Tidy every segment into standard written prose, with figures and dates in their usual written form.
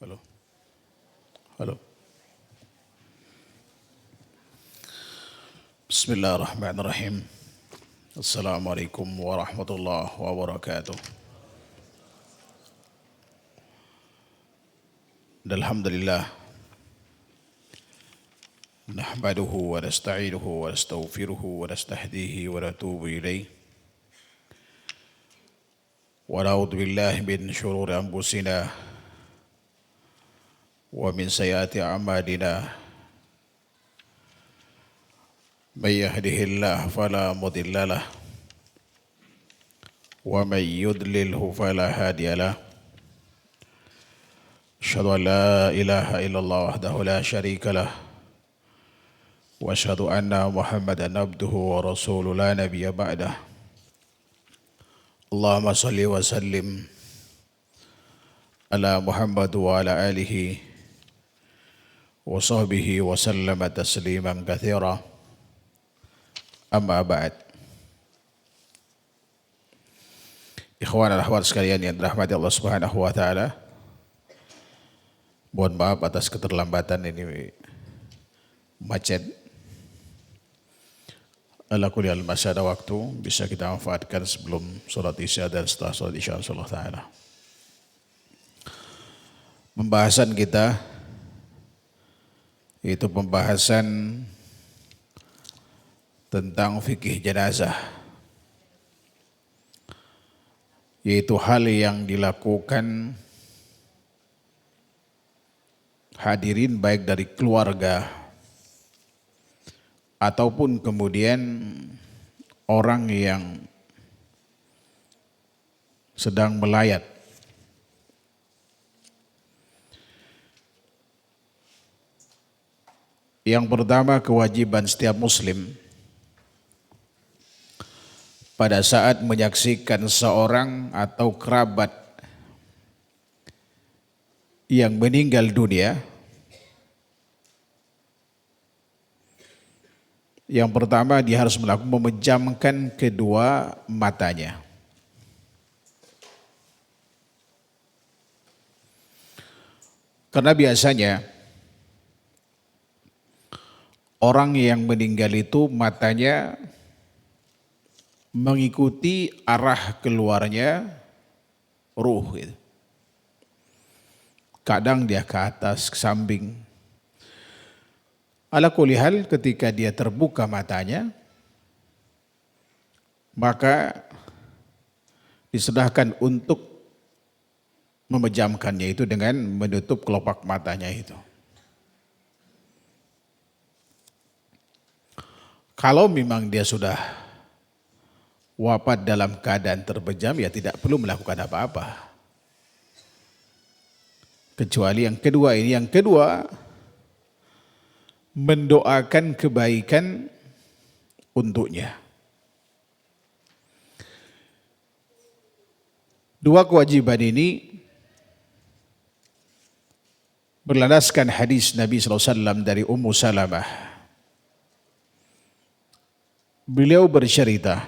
Halo, halo. Bismillahirrahmanirrahim. Assalamualaikum warahmatullahi wabarakatuh. Alhamdulillah. Nahmaduhu wa nasta'inuhu wa nastaghfiruhu wa nastahdihi wa natubu ilaih. Wa na'udzu billahi min syururi anfusina wa min sayyiati a'malina. May yahdihillahu fala mudilla lahu wa may yudlilhu fala hadiya lahu. Asyhadu an la ilaha illallah wahdahu la syarika lahu wa asyhadu anna Muhammadan abduhu wa rasuluhu la nabiyya ba'dah. Allahumma shalli wa sallim ala Muhammad wa ala alihi wa sahbihi wa sallama tasliman katsira. Amma ba'd. Ikhwan dan akhwat sekalian yang dirahmati Allah Subhanahu wa taala. Mohon maaf atas keterlambatan ini macet. Ala kulli hal masih ada waktu bisa kita manfaatkan sebelum salat Isya dan setelah salat Isya insyaallah taala. Pembahasan kita yaitu pembahasan tentang fikih jenazah, yaitu hal yang dilakukan hadirin baik dari keluarga ataupun kemudian orang yang sedang melayat. Yang pertama, kewajiban setiap muslim pada saat menyaksikan seorang atau kerabat yang meninggal dunia, yang pertama dia harus memejamkan kedua matanya. Karena biasanya orang yang meninggal itu matanya mengikuti arah keluarnya ruh gitu. Kadang dia ke atas, ke samping. Ala kulli hal ketika dia terbuka matanya, maka disedahkan untuk memejamkannya itu dengan menutup kelopak matanya itu. Kalau memang dia sudah wafat dalam keadaan terpejam, ya tidak perlu melakukan apa-apa. Kecuali yang kedua ini. Yang kedua, mendoakan kebaikan untuknya. Dua kewajiban ini berlandaskan hadis Nabi SAW dari Ummu Salamah. Beliau bercerita,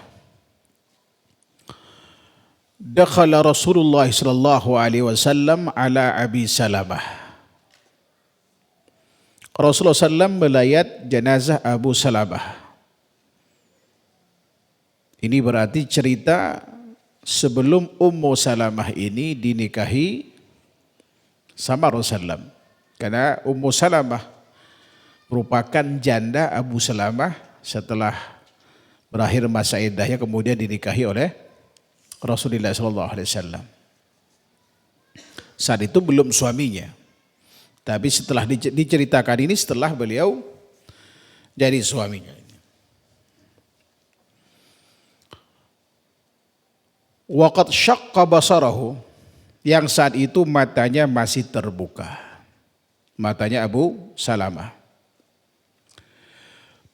dakhala Rasulullah sallallahu alaihi wasallam ala Abi Salamah. Rasulullah SAW melayat jenazah Abu Salamah. Ini berarti cerita sebelum Ummu Salamah ini dinikahi sama Rasulullah. Karena Ummu Salamah merupakan janda Abu Salamah setelah berakhir masa iddahnya kemudian dinikahi oleh Rasulullah SAW. Saat itu belum suaminya. Tapi setelah diceritakan ini setelah beliau jadi suaminya. Waqad syaqqa basarahu, yang saat itu matanya masih terbuka. Matanya Abu Salamah.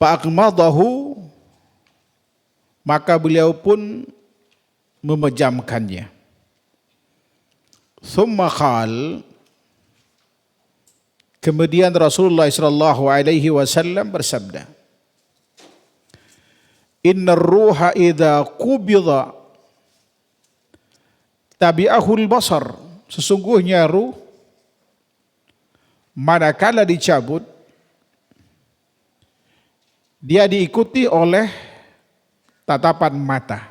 Fa'aqmadahu, maka beliau pun memejamkannya. Thumma qal, kemudian Rasulullah sallallahu alaihi wasallam bersabda, innar ruha idza qubida tabi'ahul basar, sesungguhnya ruh manakala dicabut, dia diikuti oleh tatapan mata.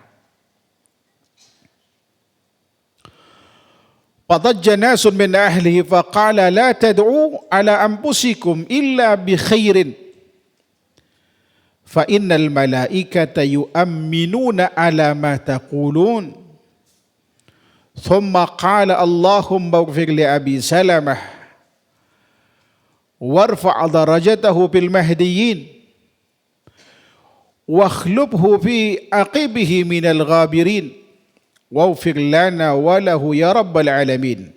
Fadajja nasun min ahlihi faqala la tad'u ala anfusikum illa bi khairin fa innal malaikata yu'minuna ala ma taqulun. Thumma qala Allahumma ighfir li Abi Salamah warfa' darajatahu fil mahdiyyin wakhlubhu fi aqibihi minal ghabirin waghfir lana wa lahu ya rabbal alamin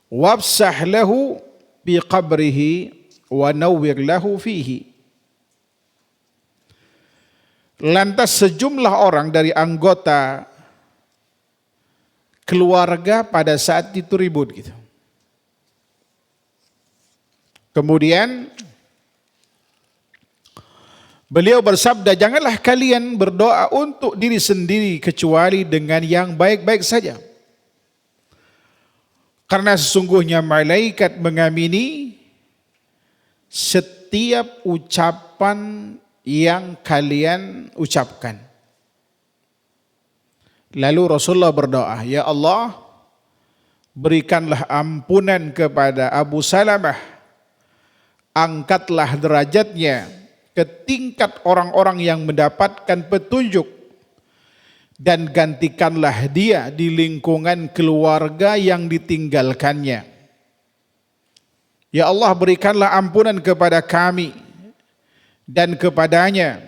wafsah lahu bi qabrihi wa nawwir lahu fihi. Lantas sejumlah orang dari anggota keluarga pada saat itu ribut gitu. Kemudian beliau bersabda, janganlah kalian berdoa untuk diri sendiri kecuali dengan yang baik-baik saja. Karena sesungguhnya malaikat mengamini setiap ucapan yang kalian ucapkan. Lalu Rasulullah berdoa, ya Allah, berikanlah ampunan kepada Abu Salamah, angkatlah derajatnya ke tingkat orang-orang yang mendapatkan petunjuk, dan gantikanlah dia di lingkungan keluarga yang ditinggalkannya. Ya Allah, berikanlah ampunan kepada kami dan kepadanya,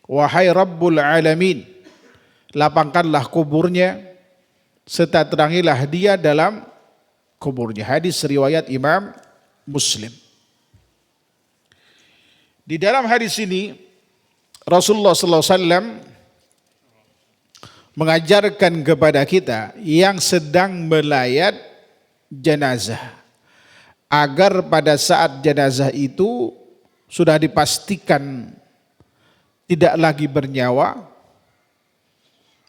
wahai Rabbul Alamin, lapangkanlah kuburnya serta terangilah dia dalam kuburnya. Hadis riwayat Imam Muslim. Di dalam hadis ini Rasulullah SAW mengajarkan kepada kita yang sedang melayat jenazah agar pada saat jenazah itu sudah dipastikan tidak lagi bernyawa.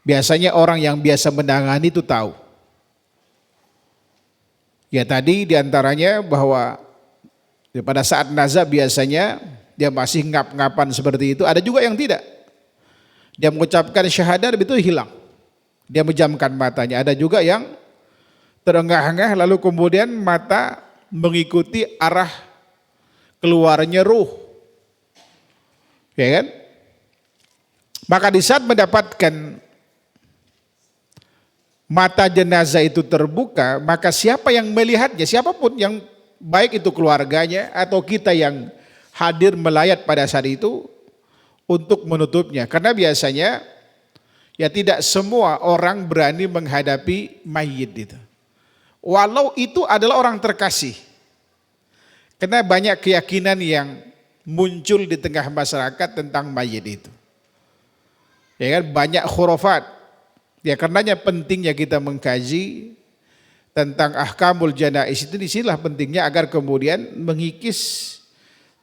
Biasanya orang yang biasa menangani itu tahu. Ya tadi diantaranya bahwa pada saat nazar biasanya dia masih ngap-ngapan seperti itu. Ada juga yang tidak. Dia mengucapkan syahadat itu hilang. Dia menjamkan matanya. Ada juga yang terengah-engah lalu kemudian mata mengikuti arah keluarnya ruh. Ya kan? Maka di saat mendapatkan mata jenazah itu terbuka, maka siapa yang melihatnya, siapapun yang baik itu keluarganya atau kita yang hadir melayat pada saat itu untuk menutupnya. Karena biasanya ya tidak semua orang berani menghadapi mayit itu. Walau itu adalah orang terkasih. Karena banyak keyakinan yang muncul di tengah masyarakat tentang mayit itu. Ya kan, banyak khurafat. Ya karenanya pentingnya kita mengkaji tentang ahkamul janaiz itu, disinilah pentingnya agar kemudian mengikis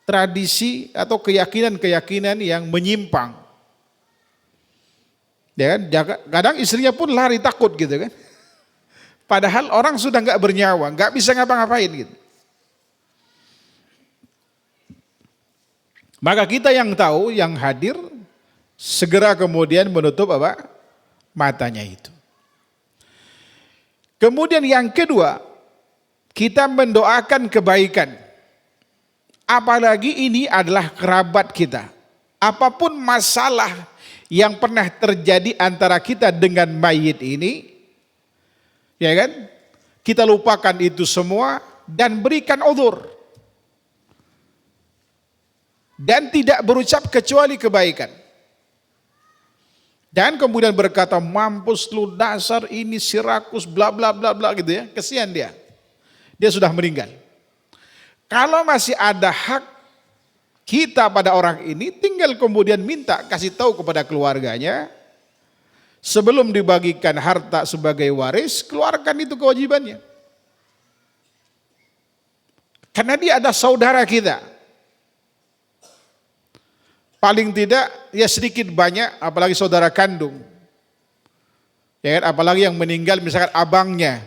tradisi atau keyakinan-keyakinan yang menyimpang. Ya kan, kadang istrinya pun lari takut gitu kan. Padahal orang sudah nggak bernyawa, nggak bisa ngapa-ngapain gitu. Maka kita yang tahu, yang hadir, segera kemudian menutup apa? Matanya itu. Kemudian yang kedua, kita mendoakan kebaikan. Apalagi ini adalah kerabat kita. Apapun masalah yang pernah terjadi antara kita dengan mayit ini, ya kan? Kita lupakan itu semua dan berikan uzur. Dan tidak berucap kecuali kebaikan. Dan kemudian berkata, mampus lu dasar ini sirakus bla bla bla bla gitu ya. Kesian dia. Dia sudah meninggal. Kalau masih ada hak kita pada orang ini, tinggal kemudian minta kasih tahu kepada keluarganya. Sebelum dibagikan harta sebagai waris, keluarkan itu kewajibannya. Karena dia ada saudara kita. Paling tidak ya sedikit banyak, apalagi saudara kandung. Ya kan, apalagi yang meninggal misalkan abangnya.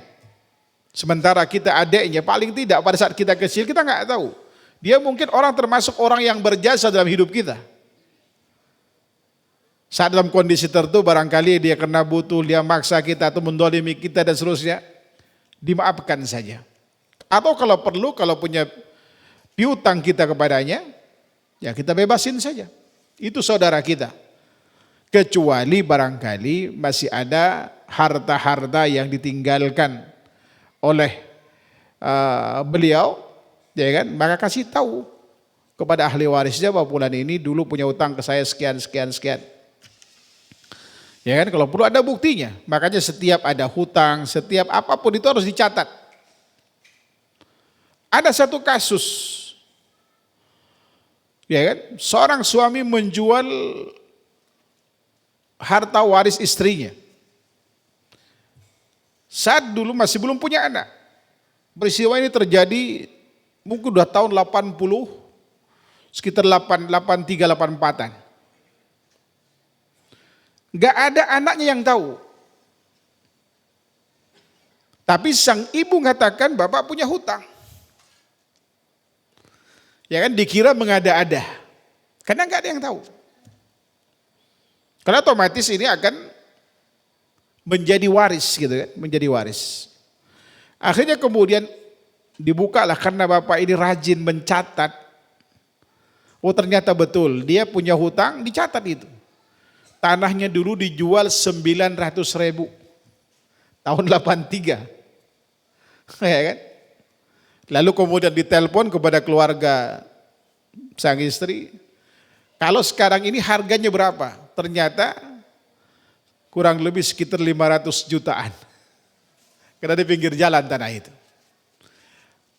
Sementara kita adiknya, paling tidak pada saat kita kecil kita nggak tahu. Dia mungkin orang termasuk orang yang berjasa dalam hidup kita. Saat dalam kondisi tertentu barangkali dia kena butuh, dia maksa kita atau mendolimi kita dan seterusnya, dimaafkan saja. Atau kalau perlu, kalau punya piutang kita kepadanya, ya kita bebasin saja. Itu saudara kita. Kecuali barangkali masih ada harta-harta yang ditinggalkan oleh beliau, ya kan? Maka kasih tahu kepada ahli warisnya bahwa bulan ini dulu punya utang ke saya sekian. Ya kan, kalau perlu ada buktinya. Makanya setiap ada hutang, setiap apapun itu harus dicatat. Ada satu kasus, ya kan, seorang suami menjual harta waris istrinya. Saat dulu masih belum punya anak. Peristiwa ini terjadi mungkin udah tahun 80, sekitar 83, 84-an. Gak ada anaknya yang tahu. Tapi sang ibu mengatakan bapak punya hutang. Ya kan, dikira mengada-ada. Karena gak ada yang tahu. Karena otomatis ini akan menjadi waris gitu kan, menjadi waris. Akhirnya kemudian dibukalah karena bapak ini rajin mencatat. Oh ternyata betul, dia punya hutang, dicatat itu. Tanahnya dulu dijual 900.000 tahun 83, ya kan? Lalu kemudian ditelepon kepada keluarga sang istri, kalau sekarang ini harganya berapa? Ternyata kurang lebih sekitar 500 jutaan, karena di pinggir jalan tanah itu.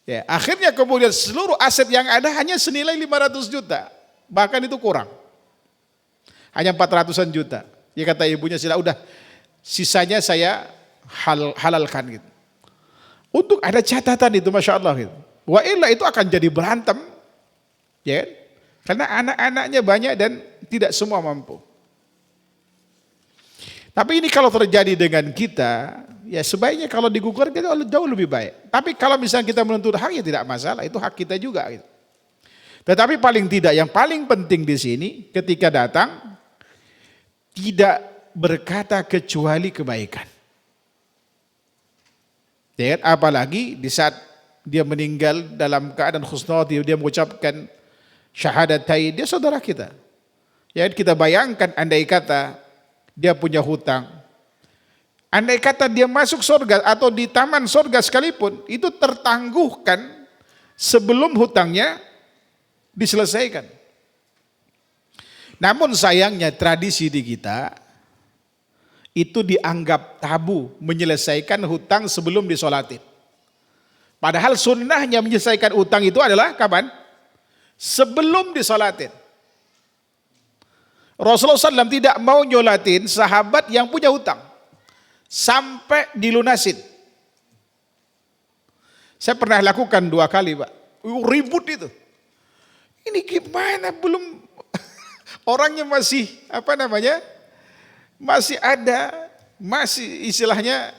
Ya, akhirnya kemudian seluruh aset yang ada hanya senilai 500 juta, bahkan itu kurang. Hanya 400-an juta. Ya kata ibunya, udah sisanya saya halalkan gitu. Untuk ada catatan itu, Masya Allah gitu. Wa illa itu akan jadi berantem. Ya kan? Karena anak-anaknya banyak dan tidak semua mampu. Tapi ini kalau terjadi dengan kita, ya sebaiknya kalau digugurkan kita jauh lebih baik. Tapi kalau misalnya kita menuntut hak, ya tidak masalah, itu hak kita juga gitu. Tetapi paling tidak, yang paling penting di sini ketika datang, tidak berkata kecuali kebaikan. Ya, apalagi di saat dia meninggal dalam keadaan husnul, dia mengucapkan syahadatain, dia saudara kita. Ya, kita bayangkan andai kata dia punya hutang, andai kata dia masuk surga atau di taman surga sekalipun, itu tertangguhkan sebelum hutangnya diselesaikan. Namun sayangnya tradisi di kita itu dianggap tabu menyelesaikan hutang sebelum disolatin. Padahal sunnahnya menyelesaikan hutang itu adalah kapan? Sebelum disolatin. Rasulullah SAW tidak mau nyolatin sahabat yang punya hutang sampai dilunasin. Saya pernah lakukan 2 kali, Pak. Ribut itu. Ini gimana belum orangnya masih masih ada, masih istilahnya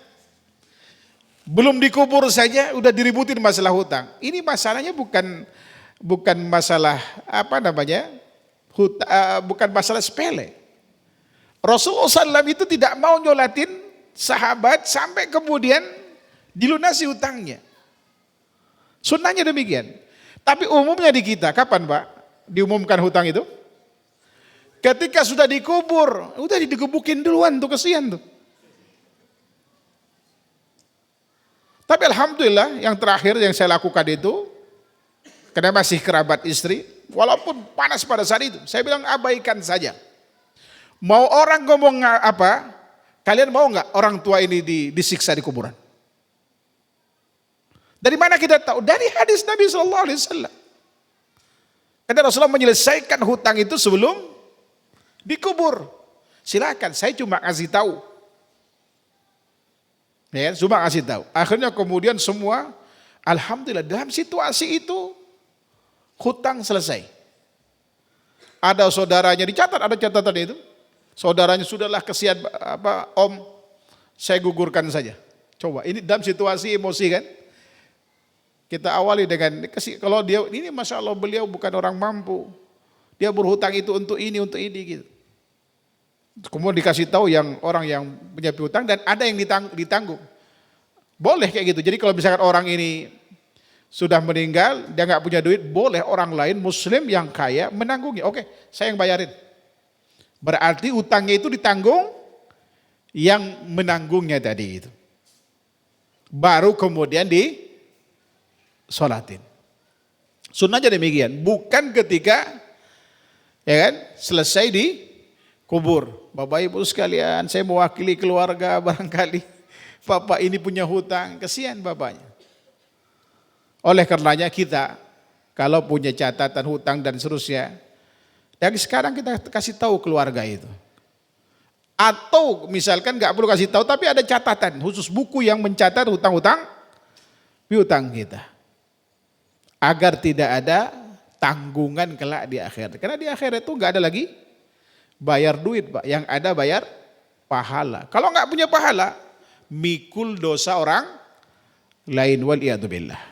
belum dikubur saja udah diributin masalah hutang. Ini masalahnya bukan masalah bukan masalah sepele. Rasulullah SAW itu tidak mau nyolatin sahabat sampai kemudian dilunasi hutangnya. Sunnahnya demikian. Tapi umumnya di kita kapan, Pak, diumumkan hutang itu? Ketika sudah dikubur, udah dikebukin duluan tuh, kesian tuh. Tapi alhamdulillah yang terakhir yang saya lakukan itu, karena masih kerabat istri, walaupun panas pada saat itu, saya bilang abaikan saja. Mau orang ngomong apa, kalian mau nggak orang tua ini disiksa di kuburan? Dari mana kita tahu? Dari hadis Nabi SAW. Karena Rasulullah menyelesaikan hutang itu sebelum dikubur. Silakan, saya cuma kasih tahu. Ya, cuma kasih tahu. Akhirnya kemudian semua, alhamdulillah dalam situasi itu hutang selesai. Ada saudaranya dicatat, ada catatan itu. Saudaranya sudahlah kesian Om, saya gugurkan saja. Coba ini dalam situasi emosi kan. Kita awali dengan kalau dia ini masya Allah beliau bukan orang mampu. Dia berhutang itu untuk ini gitu. Kemudian dikasih tahu yang orang yang punya piutang dan ada yang ditanggung. Boleh kayak gitu. Jadi kalau misalkan orang ini sudah meninggal, dia nggak punya duit, boleh orang lain Muslim yang kaya menanggungnya. Oke, saya yang bayarin. Berarti utangnya itu ditanggung yang menanggungnya tadi itu. Baru kemudian disolatin. Sunnahnya demikian. Bukan ketika ya kan selesai dikubur. Bapak Ibu sekalian, saya mewakili keluarga barangkali bapak ini punya hutang, kesian bapaknya. Oleh karenanya kita kalau punya catatan hutang dan seterusnya, dari sekarang kita kasih tahu keluarga itu. Atau misalkan nggak perlu kasih tahu, tapi ada catatan khusus buku yang mencatat hutang-hutang piutang kita, agar tidak ada tanggungan kelak di akhirat. Karena di akhirat itu nggak ada lagi bayar duit, Pak. Yang ada bayar pahala. Kalau nggak punya pahala, mikul dosa orang lain, waliyadzubillah.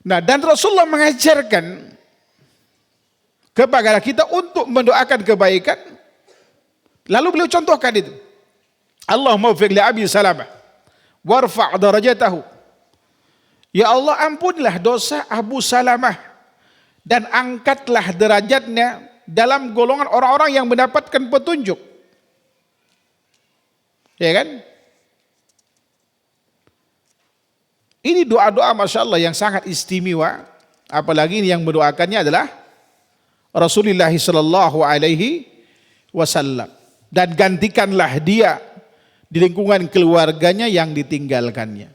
Nah, dan Rasulullah mengajarkan kepada kita untuk mendoakan kebaikan. Lalu beliau contohkan itu. Allahumma wfiq li Abi Salamah warfa' darajatahu. Ya Allah, ampunilah dosa Abu Salamah dan angkatlah derajatnya dalam golongan orang-orang yang mendapatkan petunjuk. Ya kan? Ini doa-doa Masya Allah yang sangat istimewa. Apalagi ini yang mendoakannya adalah Rasulullah sallallahu alaihi wasallam. Dan gantikanlah dia di lingkungan keluarganya yang ditinggalkannya.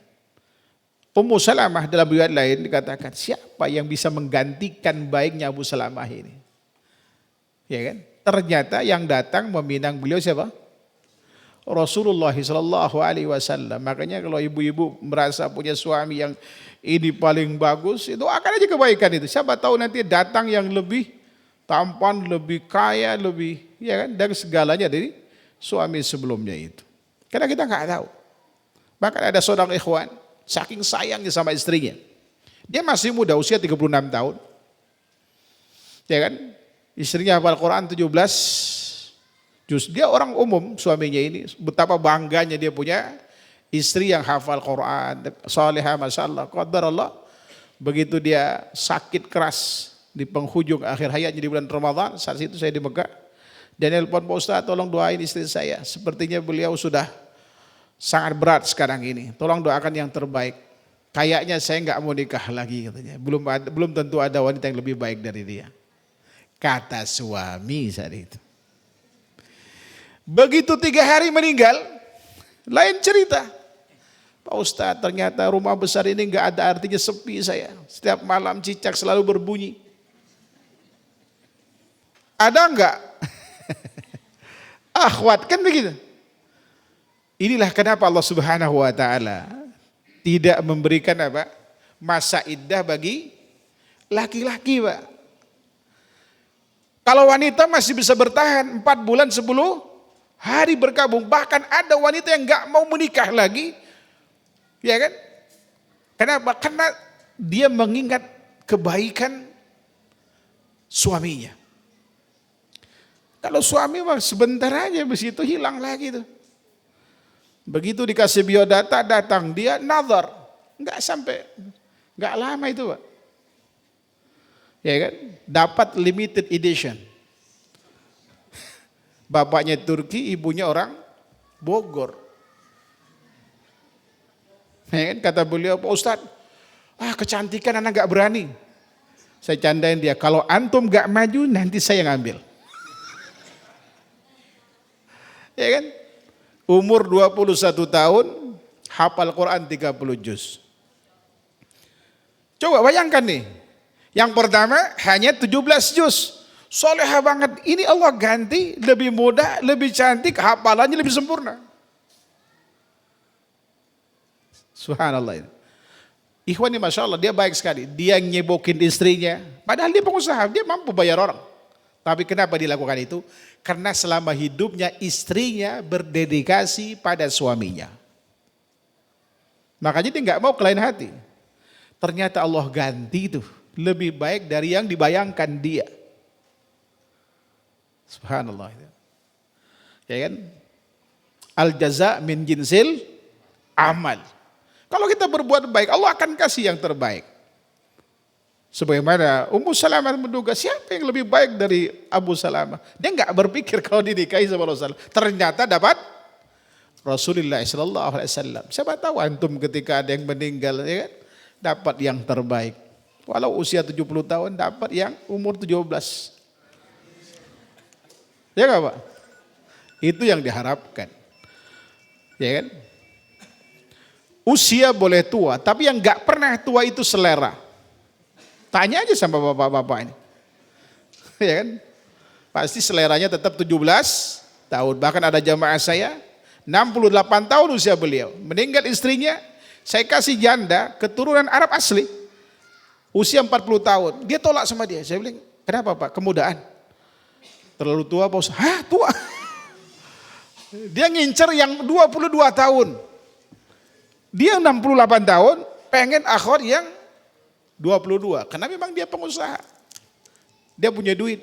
Ummu Salamah dalam riwayat lain dikatakan, siapa yang bisa menggantikan baiknya Abu Salamah ini? Ya kan? Ternyata yang datang meminang beliau siapa? Rasulullah sallallahu alaihi wasallam. Makanya kalau ibu-ibu merasa punya suami yang ini paling bagus, itu akan aja kebaikan itu. Siapa tahu nanti datang yang lebih tampan, lebih kaya, lebih ya kan, dari segalanya dari suami sebelumnya itu. Karena kita nggak tahu. Bahkan ada seorang ikhwan, saking sayangnya sama istrinya. Dia masih muda, usia 36 tahun. Ya kan? Istrinya hafal Quran 17 juz. Dia orang umum suaminya ini. Betapa bangganya dia punya istri yang hafal Quran, salihah, masya Allah. Qadarallah. Begitu dia sakit keras di penghujung akhir hayatnya di bulan Ramadan, saat itu saya di Mekah. Dan nelpon, Pak Ustaz, tolong doain istri saya. Sepertinya beliau sudah sangat berat sekarang ini. Tolong doakan yang terbaik. Kayaknya saya nggak mau nikah lagi katanya. Belum tentu ada wanita yang lebih baik dari dia. Kata suami saat itu. Begitu 3 hari meninggal, lain cerita. Pak Ustaz, ternyata rumah besar ini nggak ada artinya, sepi saya. Setiap malam cicak selalu berbunyi. Ada enggak? Akhwat, kan begitu. Inilah kenapa Allah Subhanahu wa taala tidak memberikan apa? Masa iddah bagi laki-laki, Pak. Kalau wanita masih bisa bertahan 4 bulan 10 hari berkabung. Bahkan ada wanita yang enggak mau menikah lagi. Ya kan? Kenapa? Karena dia mengingat kebaikan suaminya. Kalau suami mah sebentar aja, habis itu hilang lagi tuh. Begitu dikasih biodata, datang dia nazar, nggak lama itu, Pak. Ya kan? Dapat limited edition. Bapaknya Turki, ibunya orang Bogor. Ya kan? Kata beliau, Pak Ustadz, kecantikan anak nggak berani. Saya candain dia, kalau antum nggak maju nanti saya ngambil. Ya kan? Umur 21 tahun, hafal Quran 30 juz. Coba bayangkan nih, yang pertama hanya 17 juz. Solehah banget, ini Allah ganti lebih muda, lebih cantik, hafalannya lebih sempurna. Subhanallah. Ikhwan ini Masya Allah, dia baik sekali. Dia nyebokin istrinya, padahal dia pengusaha, dia mampu bayar orang. Tapi kenapa dilakukan itu? Karena selama hidupnya istrinya berdedikasi pada suaminya. Makanya dia nggak mau ke lain hati. Ternyata Allah ganti itu lebih baik dari yang dibayangkan dia. Subhanallah. Ya kan? Al jaza min jinsil amal. Kalau kita berbuat baik, Allah akan kasih yang terbaik. Sebagaimana Ummu Salamah menduga siapa yang lebih baik dari Abu Salamah. Dia nggak berpikir kalau dinikahi sama Rasulullah. Ternyata dapat Rasulullah SAW. Siapa tahu antum ketika ada yang meninggal, ya kan, dapat yang terbaik. Walau usia 70 tahun dapat yang umur 17. Ya nggak Pak? Itu yang diharapkan. Ya kan? Usia boleh tua, tapi yang nggak pernah tua itu selera. Tanya aja sama bapak-bapak ini. Ya kan? Pasti seleranya tetap 17 tahun. Bahkan ada jamaah saya 68 tahun usia beliau. Meninggal istrinya, saya kasih janda keturunan Arab asli. Usia 40 tahun. Dia tolak sama dia. Saya bilang, kenapa Pak? Kemudahan. Terlalu tua Pak Ustaz. Hah, tua? Dia ngincer yang 22 tahun. Dia 68 tahun, pengen akhwat yang 22. Karena memang dia pengusaha. Dia punya duit.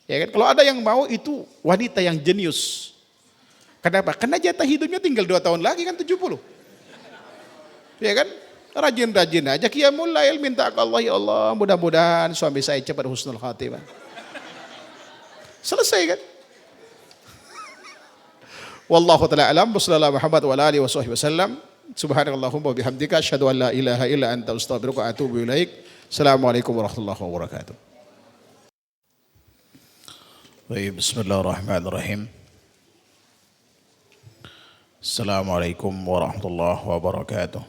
Ya kan? Kalau ada yang mau itu wanita yang jenius. Kenapa? Karena jatah hidupnya tinggal 2 tahun lagi kan 70. Ya kan? Rajin-rajin aja qiyamul lail, minta ke Allah, ya Allah mudah-mudahan suami saya cepat husnul khatimah. Selesai kan? Wallahu ta'ala alam, sallallahu Muhammad wa alihi wa sahbihi wasallam. Subhanakallahumma wa bihamdika asyhadu an la ilaha illa anta astaghfiruka wa atubu ilaik. Assalamualaikum warahmatullahi wabarakatuh. Baik, bismillahirrahmanirrahim. Assalamualaikum warahmatullahi wabarakatuh.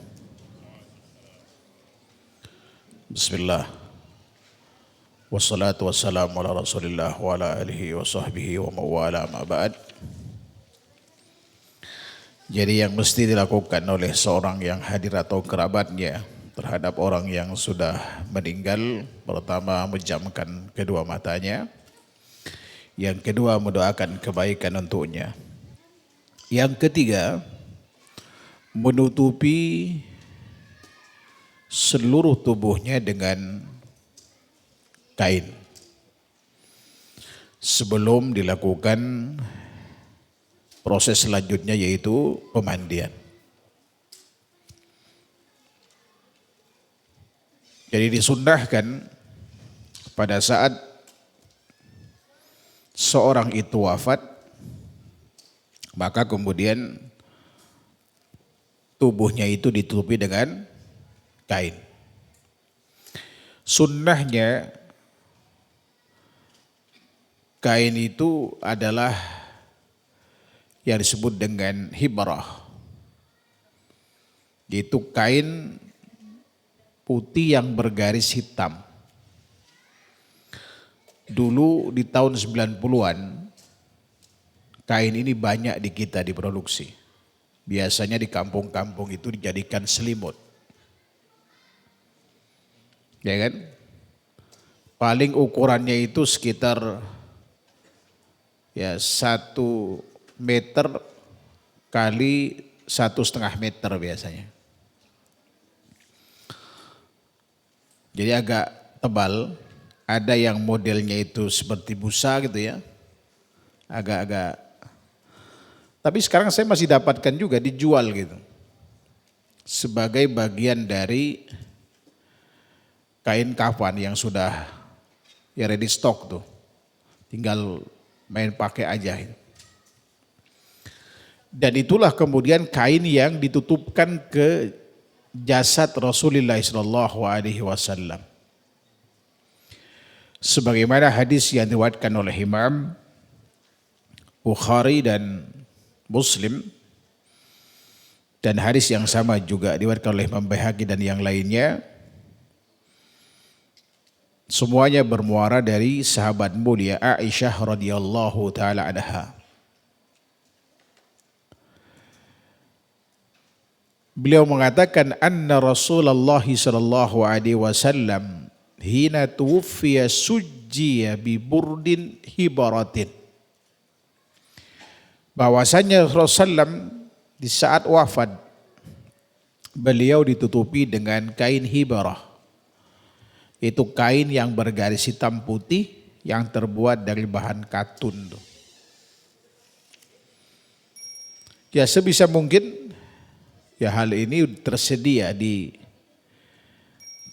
Bismillah. Wassalatu wassalamu ala Rasulillah wa ala alihi wa sahbihi wa mawala ma ba'd. Jadi yang mesti dilakukan oleh seorang yang hadir atau kerabatnya terhadap orang yang sudah meninggal, pertama menjamkan kedua matanya, yang kedua mendoakan kebaikan untuknya, yang ketiga menutupi seluruh tubuhnya dengan kain sebelum dilakukan proses selanjutnya yaitu pemandian. Jadi disunnahkan pada saat seorang itu wafat, maka kemudian tubuhnya itu ditutupi dengan kain. Sunnahnya kain itu adalah yang disebut dengan hibrah. Yaitu kain putih yang bergaris hitam. Dulu di tahun 90-an kain ini banyak di kita diproduksi. Biasanya di kampung-kampung itu dijadikan selimut. Ya kan? Paling ukurannya itu sekitar ya 1 meter kali 1,5 meter biasanya. Jadi agak tebal, ada yang modelnya itu seperti busa gitu ya. Agak-agak. Tapi sekarang saya masih dapatkan juga dijual gitu. Sebagai bagian dari kain kafan yang sudah ya ready stock tuh. Tinggal main pakai aja. Dan itulah kemudian kain yang ditutupkan ke jasad Rasulullah SAW. Sebagaimana hadis yang diriwayatkan oleh Imam Bukhari dan Muslim, dan hadis yang sama juga diriwayatkan oleh Imam Baihaqi dan yang lainnya, semuanya bermuara dari sahabat mulia Aisyah radhiyallahu taala anha. Beliau mengatakan anna Rasulullah sallallahu alaihi wasallam hina tuwfiya sujjiya bi burdin hibaratin. Bahwasanya Rasulullah di saat wafat beliau ditutupi dengan kain hibarah. Itu kain yang bergaris hitam putih yang terbuat dari bahan katun. Ya sebisa mungkin ya hal ini tersedia di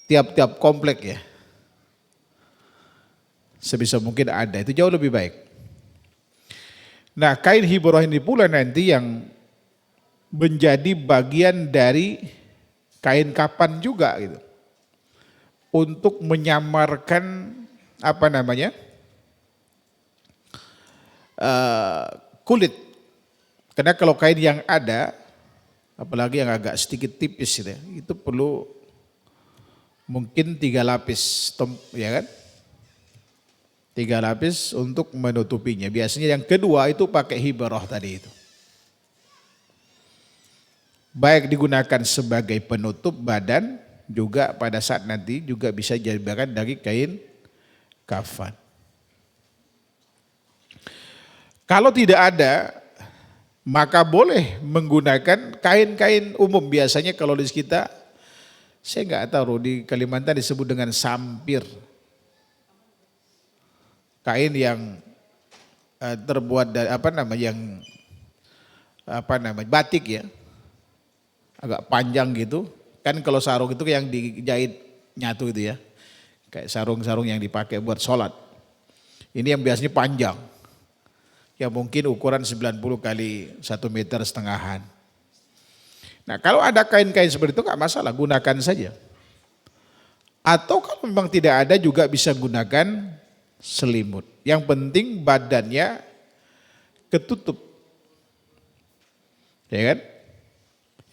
tiap-tiap komplek ya. Sebisa mungkin ada, itu jauh lebih baik. Nah kain hibarah ini pula nanti yang menjadi bagian dari kain kapan juga gitu. Untuk menyamarkan kulit. Karena kalau kain yang ada, apalagi yang agak sedikit tipis gitu, itu perlu mungkin 3 lapis, ya kan? 3 lapis untuk menutupinya. Biasanya yang kedua itu pakai hibarah tadi itu. Baik digunakan sebagai penutup badan, juga pada saat nanti juga bisa dijadikan dari kain kafan. Kalau tidak ada, maka boleh menggunakan kain-kain umum. Biasanya kalau di kita, saya nggak tahu di Kalimantan disebut dengan sampir. Kain yang terbuat dari batik ya, agak panjang gitu. Kan kalau sarung itu yang dijahit nyatu itu ya, kayak sarung-sarung yang dipakai buat sholat. Ini yang biasanya panjang, ya mungkin ukuran 90 kali 1,5 meter. Nah kalau ada kain-kain seperti itu nggak masalah, gunakan saja. Atau kalau memang tidak ada juga bisa gunakan selimut. Yang penting badannya ketutup, ya kan?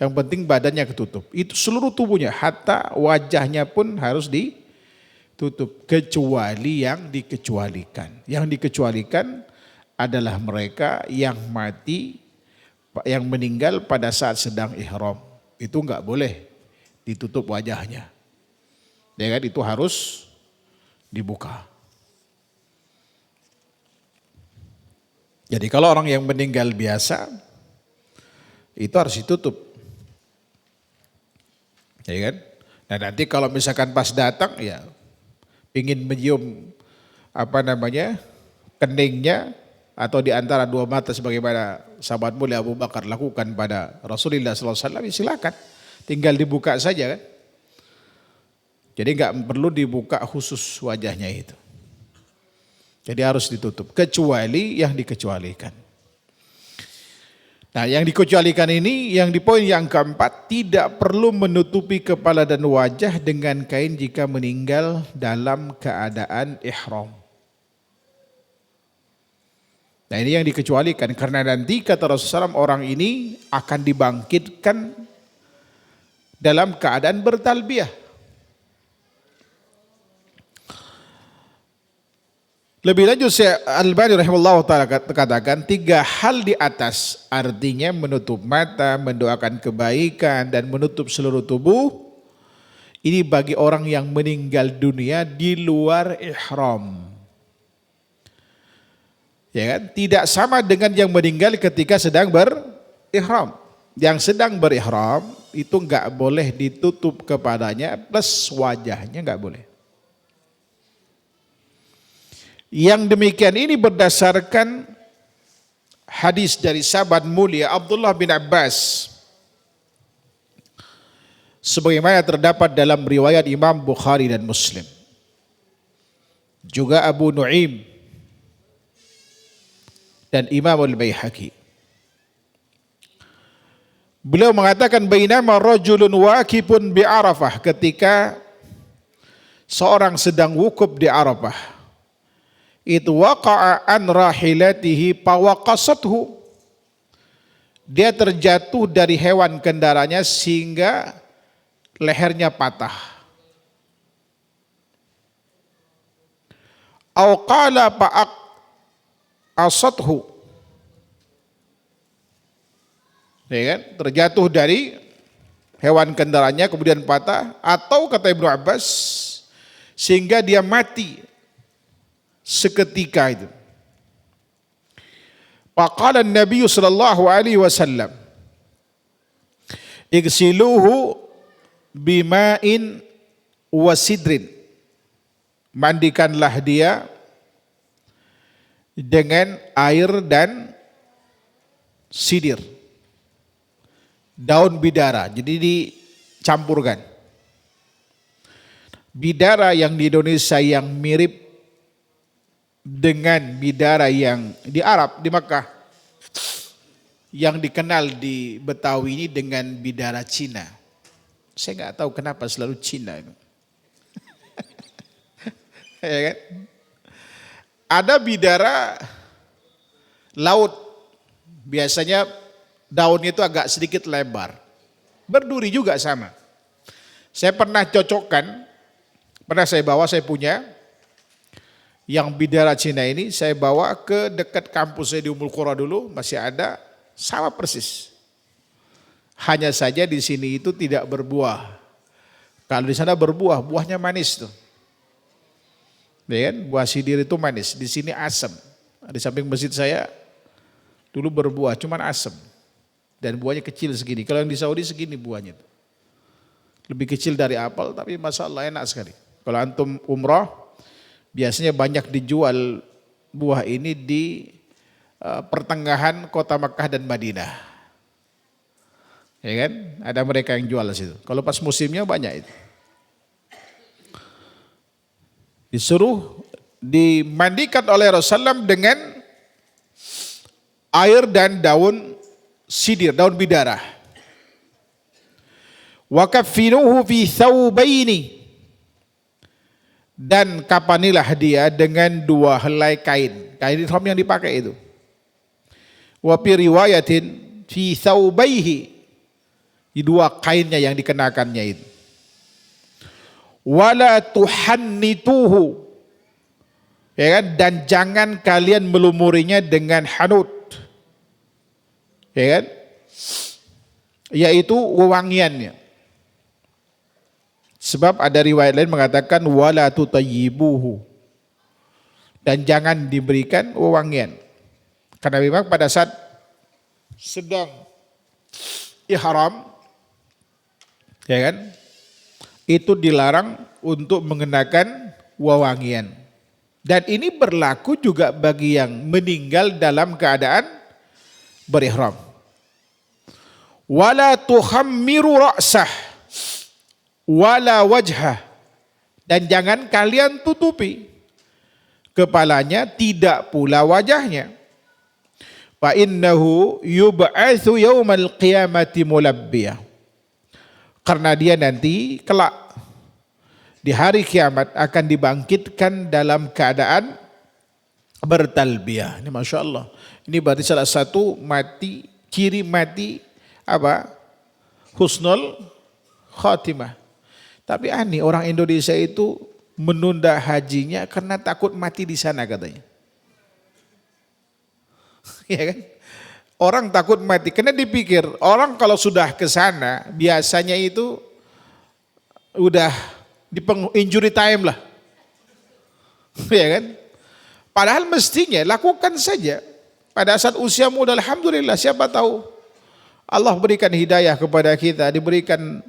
Yang penting badannya ketutup. Itu seluruh tubuhnya, hatta wajahnya pun harus ditutup. Kecuali yang dikecualikan. Yang dikecualikan adalah mereka yang mati, yang meninggal pada saat sedang ihram. Itu enggak boleh ditutup wajahnya. Ya kan, itu harus dibuka. Jadi kalau orang yang meninggal biasa, itu harus ditutup. Ya kan? Nah nanti kalau misalkan pas datang ya ingin menyium keningnya atau di antara 2 mata sebagaimana sahabat mulia Abu Bakar lakukan pada Rasulullah SAW, silakan, tinggal dibuka saja kan. Jadi nggak perlu dibuka khusus wajahnya itu. Jadi harus ditutup kecuali yang dikecualikan. Nah yang dikecualikan ini yang di poin yang keempat, tidak perlu menutupi kepala dan wajah dengan kain jika meninggal dalam keadaan ihram. Nah ini yang dikecualikan karena nanti kata Rasulullah SAW orang ini akan dibangkitkan dalam keadaan bertalbiyah. Lebih lanjut Syekh Al-Albani rahimahullah ta'ala katakan 3 hal di atas, artinya menutup mata, mendoakan kebaikan dan menutup seluruh tubuh. Ini bagi orang yang meninggal dunia di luar ihram. Ya kan? Tidak sama dengan yang meninggal ketika sedang berihram. Yang sedang berihram itu enggak boleh ditutup kepadanya plus wajahnya enggak boleh. Yang demikian ini berdasarkan hadis dari sahabat mulia Abdullah bin Abbas. Sebagaimana terdapat dalam riwayat Imam Bukhari dan Muslim. Juga Abu Nu'aim dan Imam Al-Baihaqi. Beliau mengatakan bainama rajulun waqifun bi Arafah, ketika seorang sedang wukuf di Arafah. Itu waqa'a an rahilatihi pawaqasathu. Dia terjatuh dari hewan kendaranya sehingga lehernya patah. Au qala asathu. Ya kan? Terjatuh dari hewan kendaraannya kemudian patah, atau kata Ibnu Abbas sehingga dia mati seketika itu. Faqala Nabi sallallahu alaihi wasallam, igsiluhu bima'in wa sidrin. Mandikanlah dia dengan air dan sidir, daun bidara, jadi dicampurkan. Bidara yang di Indonesia yang mirip dengan bidara yang di Arab, di Makkah, yang dikenal di Betawi ini dengan bidara Cina. Saya nggak tahu kenapa selalu Cina itu. Ya kan? Ada bidara laut, biasanya daunnya itu agak sedikit lebar, berduri juga sama. Saya pernah cocokkan, pernah saya bawa, saya punya yang bidara Cina ini, saya bawa ke dekat kampus saya di Ummul Qura dulu, masih ada, sama persis. Hanya saja di sini itu tidak berbuah. Kalau di sana berbuah, buahnya manis tuh. Ya kan? Buah sidir itu manis, di sini asam. Di samping masjid saya dulu berbuah, cuman asam. Dan buahnya kecil segini. Kalau yang di Saudi segini buahnya. Lebih kecil dari apel, tapi masya Allah enak sekali. Kalau antum umrah, biasanya banyak dijual buah ini di pertengahan kota Makkah dan Madinah. Ya kan? Ada mereka yang jual di situ. Kalau pas musimnya banyak itu. Disuruh dimandikan oleh Rasulullah dengan air dan daun sidir, daun bidara. Wa kaffinuhu fi thawbaini, dan kapanilah dia dengan 2 helai kain. Kain ihram yang dipakai itu. Wa fi riwayatin fi thawbaihi, di 2 kainnya yang dikenakannya itu. Wala tuhannituhu, ya kan, dan jangan kalian melumurinya dengan hanut, ya kan, yaitu wewangiannya. Sebab ada riwayat lain mengatakan wala tutayyibuhu, dan jangan diberikan wewangian, karena memang pada saat sedang ihram, ya kan, itu dilarang untuk mengenakan wewangian. Dan ini berlaku juga bagi yang meninggal dalam keadaan berihram. Wala tuhammiru ra'sah wala wajhah, dan jangan kalian tutupi kepalanya, tidak pula wajahnya. Fa innahu yub'atsu yaumal qiyamati mulabbiyah, karena dia nanti kelak di hari kiamat akan dibangkitkan dalam keadaan bertalbiyah. Ini Masya Allah. Ini berarti salah satu ciri mati apa? Husnul khatimah. Tapi aneh, orang Indonesia itu menunda hajinya karena takut mati di sana katanya. Ya kan? Orang takut mati karena dipikir orang kalau sudah ke sana biasanya itu udah di injury time lah. Ya kan? Padahal mestinya lakukan saja pada saat usia muda. Alhamdulillah, siapa tahu Allah berikan hidayah kepada kita, diberikan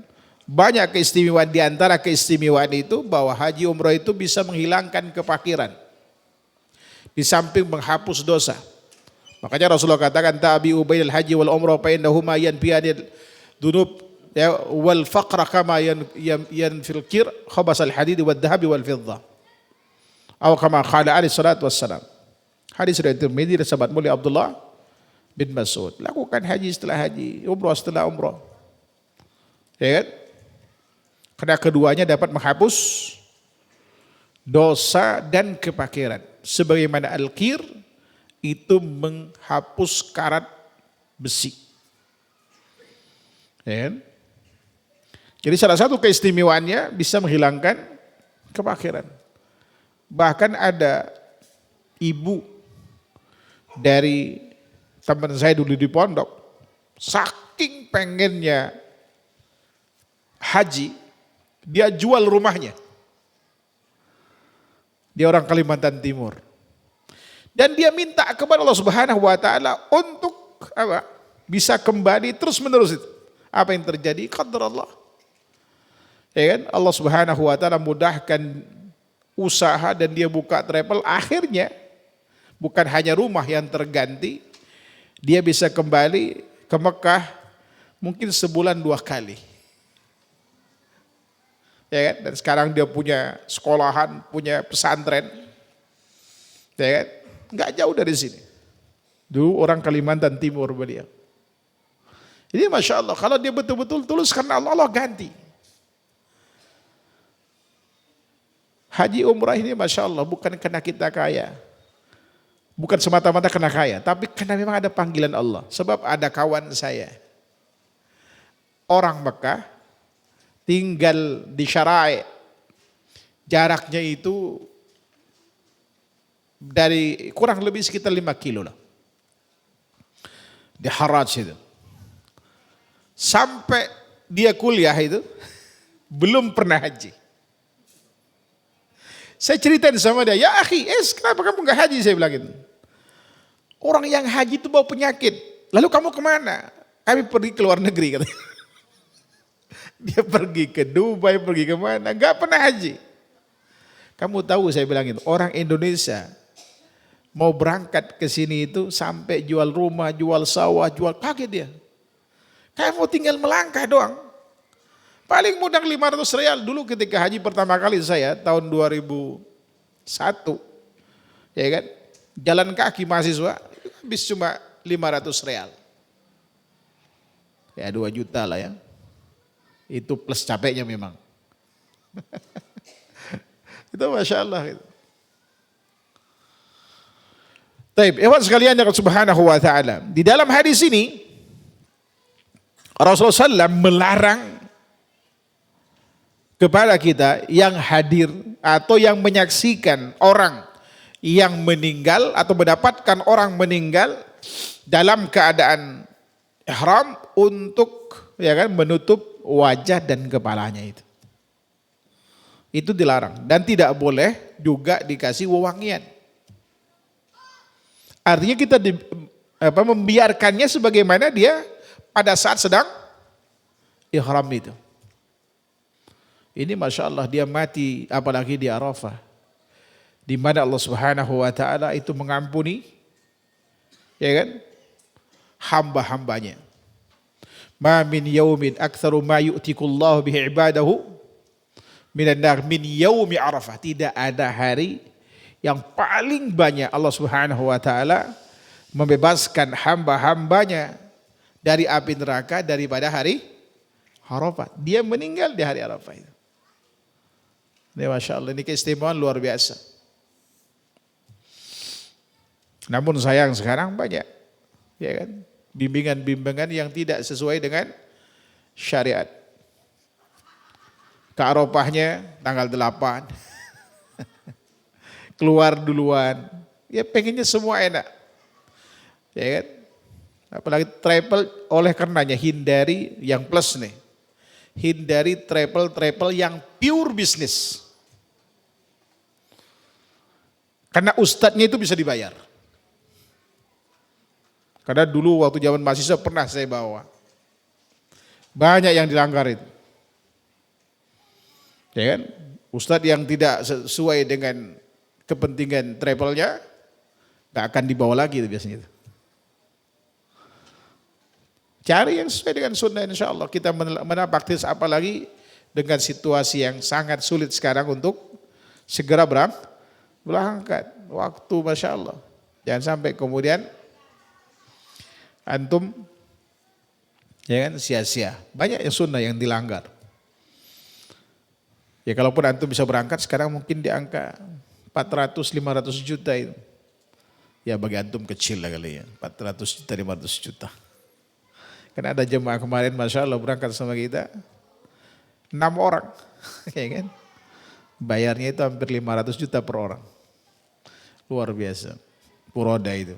banyak keistimewaan. Di antara keistimewaan itu bahwa haji umrah itu bisa menghilangkan kefakiran, di samping menghapus dosa. Makanya Rasulullah katakan tabi'u bainal haji wal umrah fa innahuma yanfiyanil dzunub ya wal faqra kama yanfil qir khabasal hadid wad dhahabi wal fiddah. Atau kama qala alaihi salatu wassalam. Hadis riwayat Tirmidzi dari sahabat mulia Abdullah bin Mas'ud. Lakukan haji setelah haji, umrah setelah umrah. Ya kan? Karena keduanya dapat menghapus dosa dan kefakiran. Sebagaimana al-qir itu menghapus karat besi. Ya kan? Jadi salah satu keistimewaannya bisa menghilangkan kefakiran. Bahkan ada ibu dari teman saya dulu di pondok, saking pengennya haji, dia jual rumahnya. Dia orang Kalimantan Timur. Dan dia minta kepada Allah Subhanahu wa taala untuk apa? Bisa kembali terus menerus itu. Apa yang terjadi? Qadar Allah. Ya kan? Allah Subhanahu wa taala mudahkan usaha dan dia buka travel, akhirnya bukan hanya rumah yang terganti, dia bisa kembali ke Mekah mungkin sebulan 2 kali. Ya kan? Dan sekarang dia punya sekolahan, punya pesantren. Ya kan? Enggak jauh dari sini. Dulu orang Kalimantan Timur beliau. Jadi Masya Allah, kalau dia betul-betul tulus karena Allah, Allah ganti. Haji umrah ini Masya Allah bukan karena kita kaya. Bukan semata-mata karena kaya, tapi karena memang ada panggilan Allah. Sebab ada kawan saya, orang Mekah, tinggal di Syara'i. Jaraknya itu dari kurang lebih sekitar 5 kilo lah. Di Haraj itu. Sampai dia kuliah itu, belum pernah haji. Saya ceritain sama dia, ya akhi, kenapa kamu gak haji? Saya bilang gitu. Orang yang haji itu bawa penyakit. Lalu kamu kemana? Kami pergi ke luar negeri katanya. Dia pergi ke Dubai, pergi kemana? Gak pernah haji. Kamu tahu saya bilang itu, orang Indonesia mau berangkat ke sini itu sampai jual rumah, jual sawah, jual, kaget dia. Kayak mau tinggal melangkah doang. Paling mudah 500 real. Dulu ketika haji pertama kali saya tahun 2001, ya kan, jalan kaki mahasiswa habis cuma 500 real. Ya 2 juta lah ya. Itu plus capeknya memang. Itu Masya Allah. Taib, ikhwan sekalian yang subhanahu wa ta'ala. Di dalam hadis ini, Rasulullah SAW melarang kepada kita yang hadir atau yang menyaksikan orang yang meninggal atau mendapatkan orang meninggal dalam keadaan ihram untuk ya kan menutup wajah dan kepalanya itu. Itu dilarang dan tidak boleh juga dikasih wewangian. Artinya kita membiarkannya sebagaimana dia pada saat sedang ihram itu. Ini Masya Allah dia mati apalagi di Arafah. Di mana Allah Subhanahu wa ta'ala itu mengampuni ya kan hamba-hambanya. Ma min yaumin aktsaru ma yu'tikullahu bihi ibadahu minan nar min yaumi Arafah. Tidak ada hari yang paling banyak Allah Subhanahu wa ta'ala membebaskan hamba-hambanya dari api neraka daripada hari Arafah. Dia meninggal di hari Arafah itu. Ini Masya Allah, ini keistimewaan luar biasa. Namun sayang sekarang banyak ya kan bimbingan-bimbingan yang tidak sesuai dengan syariat. Ke Arafahnya tanggal 8. Keluar duluan. Ya pengennya semua enak. Ya kan? Apalagi travel, oleh karenanya hindari yang plus nih. Hindari travel yang pure bisnis. Karena ustadznya itu bisa dibayar. Karena dulu waktu zaman mahasiswa pernah saya bawa. Banyak yang dilanggar itu. Ya kan? Ustadz yang tidak sesuai dengan kepentingan travelnya, gak akan dibawa lagi itu biasanya. Cari yang sesuai dengan sunnah insya Allah. Kita menapaktis apalagi dengan situasi yang sangat sulit sekarang untuk segera berangkat. Waktu Masya Allah. Jangan sampai kemudian antum ya kan sia-sia. Banyak yang sunnah yang dilanggar. Ya kalaupun antum bisa berangkat sekarang mungkin di angka 400-500 juta itu. Ya bagi antum kecil lah kali ya. 400 juta, 500 juta. Karena ada jemaah kemarin Masya Allah berangkat sama kita 6 orang. Ya kan? Bayarnya itu hampir 500 juta per orang. Luar biasa. Puroda itu.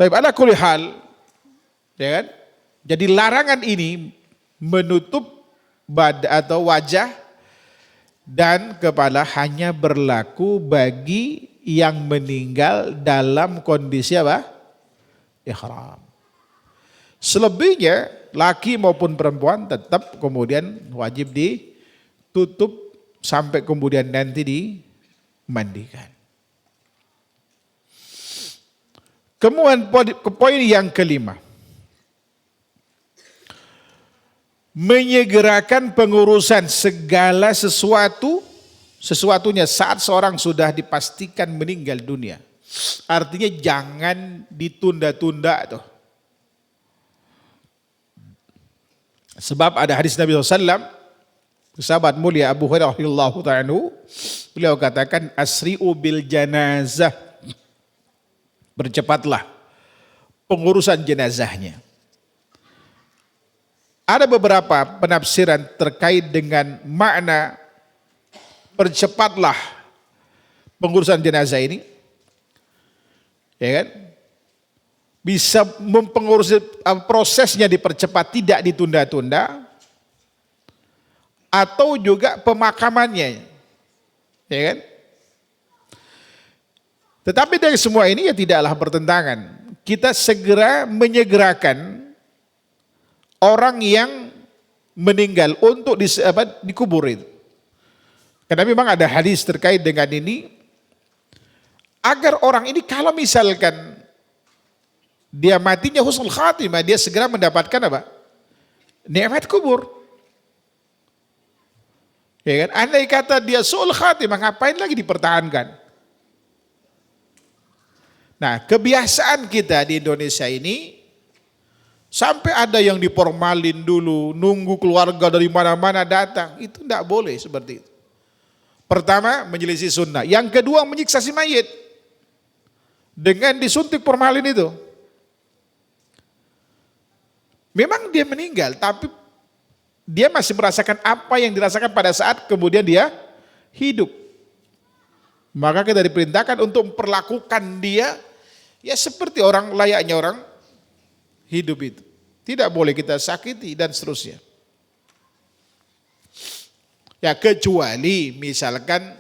Tapi ala kulli hal, ya kan? Jadi larangan ini menutup atau wajah dan kepala hanya berlaku bagi yang meninggal dalam kondisi apa? Ihram. Selebihnya laki maupun perempuan tetap kemudian wajib ditutup sampai kemudian nanti dimandikan. Kemudian poin yang kelima, menyegerakan pengurusan segala sesuatunya saat seorang sudah dipastikan meninggal dunia. Artinya jangan ditunda-tunda tuh. Sebab ada hadis Nabi SAW, sahabat mulia Abu Hurairah radhiyallahu ta'ala, beliau katakan asri'u bil janazah, bercepatlah pengurusan jenazahnya. Ada beberapa penafsiran terkait dengan makna percepatlah pengurusan jenazah ini, ya kan? Bisa mempengurusi prosesnya dipercepat, tidak ditunda-tunda, atau juga pemakamannya, ya kan? Tetapi dari semua ini ya tidaklah bertentangan. Kita segera menyegerakan orang yang meninggal untuk dikubur itu. Karena memang ada hadis terkait dengan ini, agar orang ini kalau misalkan dia matinya husnul khatimah, dia segera mendapatkan apa? Nikmat kubur. Ya kan? Andai kata dia su'ul khatimah, ngapain lagi dipertahankan? Nah, kebiasaan kita di Indonesia ini, sampai ada yang diformalin dulu, nunggu keluarga dari mana-mana datang, itu tidak boleh seperti itu. Pertama, menyelisih sunnah. Yang kedua, menyiksa si mayit dengan disuntik formalin itu. Memang dia meninggal, tapi dia masih merasakan apa yang dirasakan pada saat kemudian dia hidup. Maka kita diperintahkan untuk memperlakukan dia ya seperti orang, layaknya orang hidup itu. Tidak boleh kita sakiti dan seterusnya. Ya kecuali misalkan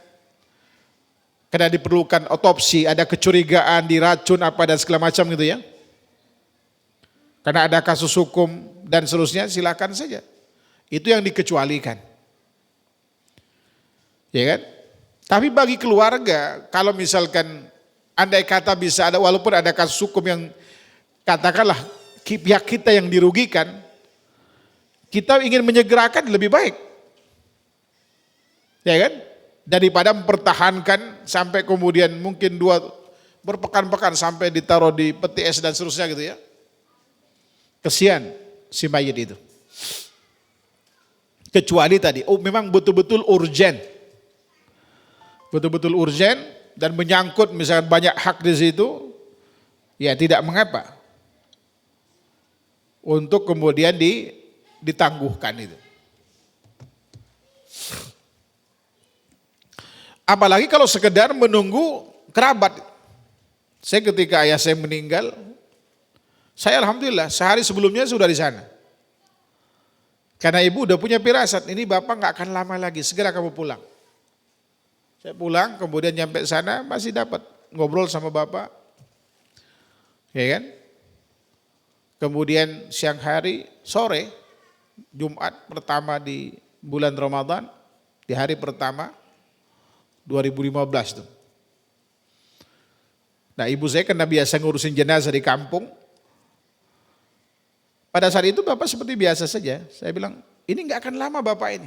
karena diperlukan otopsi, ada kecurigaan diracun apa dan segala macam gitu ya. Karena ada kasus hukum dan seterusnya, silakan saja. Itu yang dikecualikan. Ya kan? Tapi bagi keluarga, kalau misalkan andai kata bisa ada, walaupun ada kasus hukum yang katakanlah pihak kita yang dirugikan, kita ingin menyegerakan lebih baik. Ya kan? Daripada mempertahankan sampai kemudian mungkin berpekan-pekan sampai ditaruh di peti es dan seterusnya gitu ya. Kesian si mayit itu. Kecuali tadi, memang betul-betul urgent. Betul-betul urgent dan menyangkut misalkan banyak hak di situ, ya tidak mengapa. Untuk kemudian ditangguhkan itu. Apalagi kalau sekedar menunggu kerabat. Saya ketika ayah saya meninggal, saya alhamdulillah sehari sebelumnya sudah di sana. Karena ibu udah punya firasat, ini bapak nggak akan lama lagi, segera kamu pulang. Saya pulang, kemudian nyampe sana masih dapat ngobrol sama bapak, ya kan? Kemudian siang hari, sore, Jumat pertama di bulan Ramadan, di hari pertama 2015 tuh. Nah ibu saya karena biasa ngurusin jenazah di kampung. Pada saat itu bapak seperti biasa saja. Saya bilang, ini nggak akan lama bapak ini.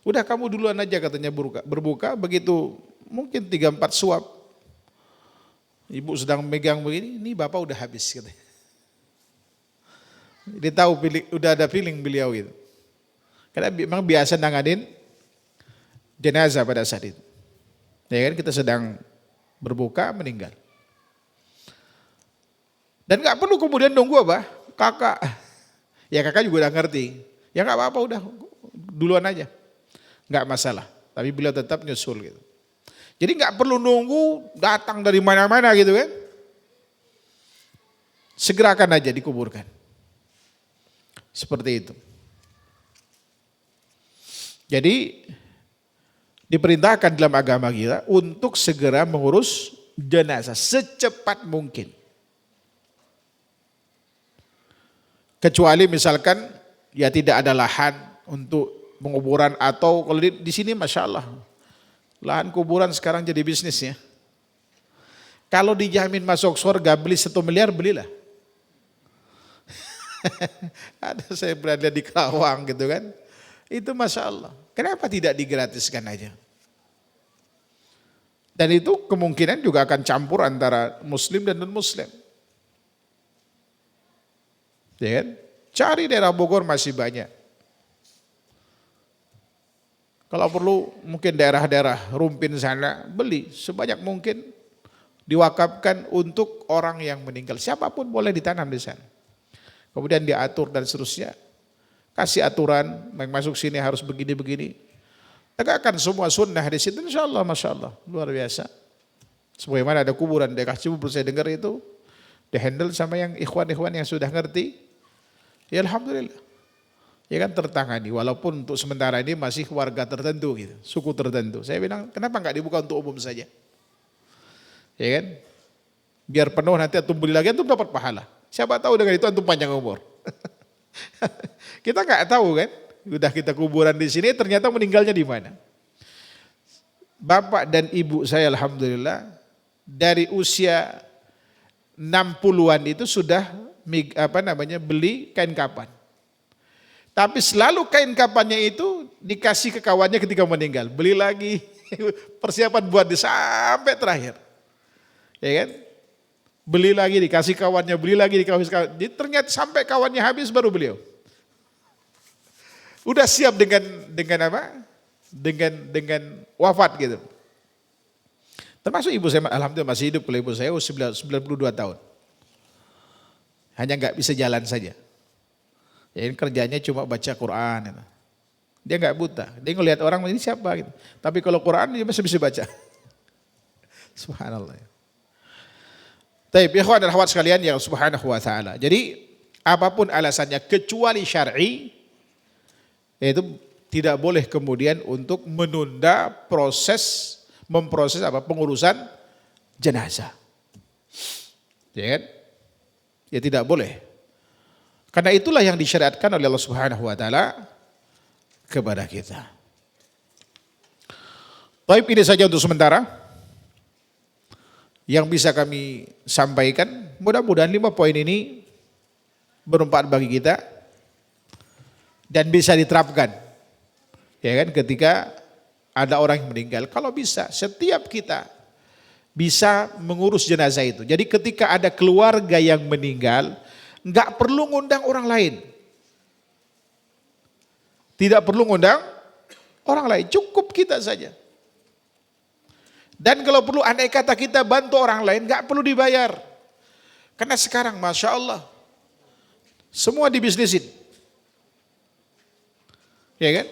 Udah kamu duluan aja katanya berbuka. Begitu mungkin 3-4 suap. Ibu sedang megang begini, ini bapak udah habis katanya. Dia tahu udah ada feeling beliau gitu. Karena memang biasa nanganin jenazah pada saat itu. Ya kan kita sedang berbuka meninggal. Dan nggak perlu kemudian nunggu apa? Kakak, ya kakak juga udah ngerti, ya nggak apa-apa udah duluan aja, nggak masalah. Tapi beliau tetap nyusul gitu. Jadi nggak perlu nunggu datang dari mana-mana gitu kan, segerakan aja dikuburkan, seperti itu. Jadi Diperintahkan dalam agama kita untuk segera mengurus jenazah secepat mungkin. Kecuali misalkan ya tidak ada lahan untuk penguburan, atau kalau di sini Masya Allah lahan kuburan sekarang jadi bisnis ya. Kalau dijamin masuk surga beli 1 miliar belilah. Ada saya berada di Karawang gitu kan. Itu Masya Allah. Kenapa tidak digratiskan aja? Dan itu kemungkinan juga akan campur antara muslim dan non-muslim. Ya kan? Cari daerah Bogor masih banyak. Kalau perlu mungkin daerah-daerah Rumpin sana beli sebanyak mungkin, diwakafkan untuk orang yang meninggal. Siapapun boleh ditanam di sana. Kemudian diatur dan seterusnya. Kasih aturan, yang masuk sini harus begini-begini. Tegakkan semua sunnah di situ, insya Allah, Masya Allah, luar biasa. Sebagaimana ada kuburan dekat Cibubur, saya dengar itu, dihandle sama yang ikhwan-ikhwan yang sudah ngerti. Ya Alhamdulillah. Ya kan tertangani, walaupun untuk sementara ini masih warga tertentu gitu, suku tertentu. Saya bilang, kenapa enggak dibuka untuk umum saja? Ya kan? Biar penuh, nanti antum beli lagi, antum dapat pahala. Siapa tahu dengan itu antum panjang umur. Kita nggak tahu kan, udah kita kuburan di sini, ternyata meninggalnya di mana. Bapak dan ibu saya Alhamdulillah dari usia 60-an itu sudah beli kain kapan. Tapi selalu kain kapannya itu dikasih ke kawannya ketika meninggal. Beli lagi, persiapan buat sampai terakhir. Ya kan? Beli lagi, dikasih kawannya, beli lagi, dikasih kawannya. Ternyata sampai kawannya habis baru beliau. Udah siap dengan apa? Dengan wafat gitu. Termasuk ibu saya, alhamdulillah masih hidup, kalau ibu saya 92 tahun. Hanya nggak bisa jalan saja. Ya, kerjanya cuma baca Quran. Dia nggak buta. Dia ngelihat orang ini siapa gitu. Tapi kalau Quran dia masih bisa baca. Subhanallah. Baik, ikhwan dan akhwat sekalian yang subhanahu wa ta'ala. Jadi apapun alasannya kecuali syar'i, itu tidak boleh kemudian untuk menunda memproses pengurusan jenazah. Ya kan? Ya tidak boleh. Karena itulah yang disyariatkan oleh Allah Subhanahu wa taala kepada kita. Baik, ini saja untuk sementara yang bisa kami sampaikan. Mudah-mudahan 5 poin ini bermanfaat bagi kita dan bisa diterapkan. Ya kan, ketika ada orang yang meninggal, kalau bisa setiap kita bisa mengurus jenazah itu. Jadi ketika ada keluarga yang meninggal, enggak perlu ngundang orang lain. Tidak perlu ngundang orang lain, cukup kita saja. Dan kalau perlu andai kata kita bantu orang lain, enggak perlu dibayar. Karena sekarang Masya Allah, semua dibisnisin. Ya kan?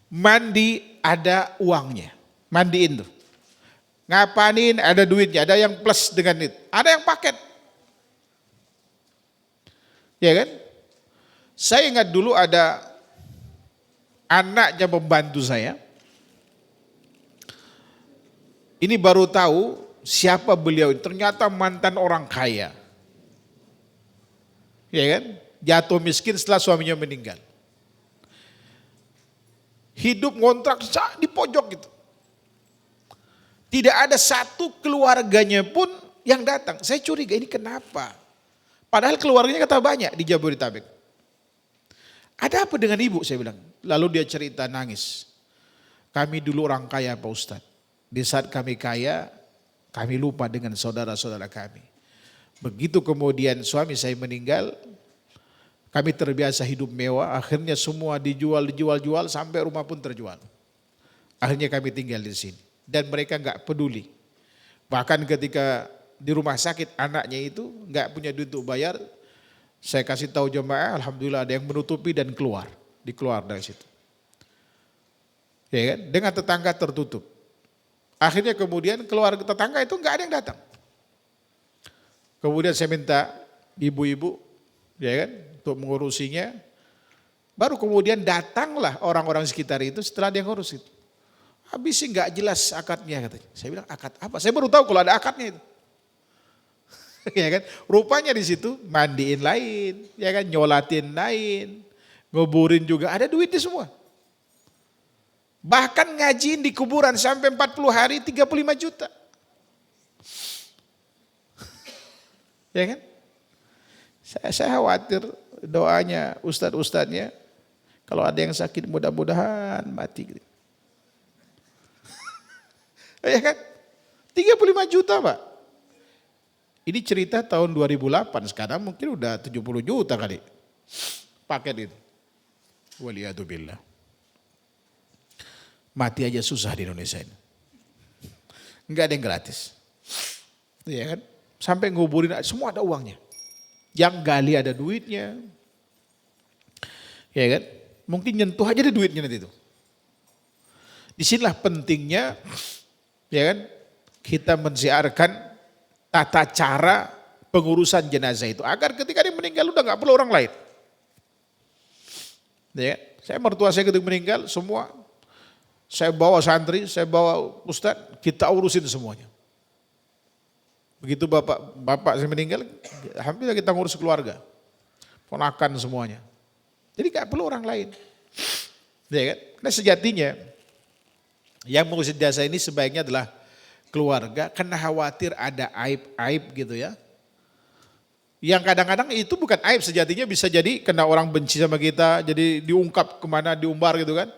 Mandi ada uangnya, mandiin tuh. Ngapain ada duitnya, ada yang plus dengan itu, ada yang paket. Ya kan? Saya ingat dulu ada anaknya pembantu saya. Ini baru tahu siapa beliau, ternyata mantan orang kaya. Ya kan? Jatuh miskin setelah suaminya meninggal. Hidup ngontrak di pojok gitu. Tidak ada satu keluarganya pun yang datang. Saya curiga ini kenapa? Padahal keluarganya kata banyak di Jabodetabek. Ada apa dengan ibu, saya bilang. Lalu dia cerita nangis. Kami dulu orang kaya Pak Ustadz. Di saat kami kaya, kami lupa dengan saudara-saudara kami. Begitu kemudian suami saya meninggal, kami terbiasa hidup mewah, akhirnya semua dijual sampai rumah pun terjual. Akhirnya kami tinggal di sini. Dan mereka enggak peduli. Bahkan ketika di rumah sakit anaknya itu enggak punya duit untuk bayar, saya kasih tahu jemaah, alhamdulillah ada yang menutupi dan dikeluar dari situ. Ya kan? Dengan tetangga tertutup. Akhirnya kemudian keluarga tetangga itu enggak ada yang datang. Kemudian saya minta ibu-ibu, ya kan, untuk mengurusinya. Baru kemudian datanglah orang-orang sekitar itu setelah dia ngurus itu. Habis sih nggak jelas akadnya katanya. Saya bilang akad apa? Saya baru tahu kalau ada akadnya itu. Ya kan? Rupanya di situ mandiin lain, ya kan? Nyolatin lain, nguburin juga ada duitnya semua. Bahkan ngajiin di kuburan sampai 40 hari 35 juta. Ya kan? Saya khawatir doanya ustadz-ustadznya kalau ada yang sakit mudah-mudahan mati. Ya kan? 35 juta Pak. Ini cerita tahun 2008, sekarang mungkin udah 70 juta kali paket itu. Waliyadzubillah. Mati aja susah di Indonesia ini. Enggak ada yang gratis. Ya kan? Sampai nguburin semua ada uangnya. Yang gali ada duitnya. Ya kan? Mungkin nyentuh aja ada duitnya nanti itu. Disinilah pentingnya ya kan? Kita mensiarkan tata cara pengurusan jenazah itu agar ketika dia meninggal udah nggak perlu orang lain. Ya, saya mertua saya ketika meninggal semua saya bawa santri, saya bawa ustadz, kita urusin semuanya. Begitu bapak saya meninggal, alhamdulillah kita ngurus keluarga, ponakan semuanya. Jadi nggak perlu orang lain. Ya kan? Karena sejatinya yang mengurus jenazah ini sebaiknya adalah keluarga, karena khawatir ada aib-aib gitu ya. Yang kadang-kadang itu bukan aib, sejatinya bisa jadi kena orang benci sama kita, jadi diungkap kemana, diumbar gitu kan.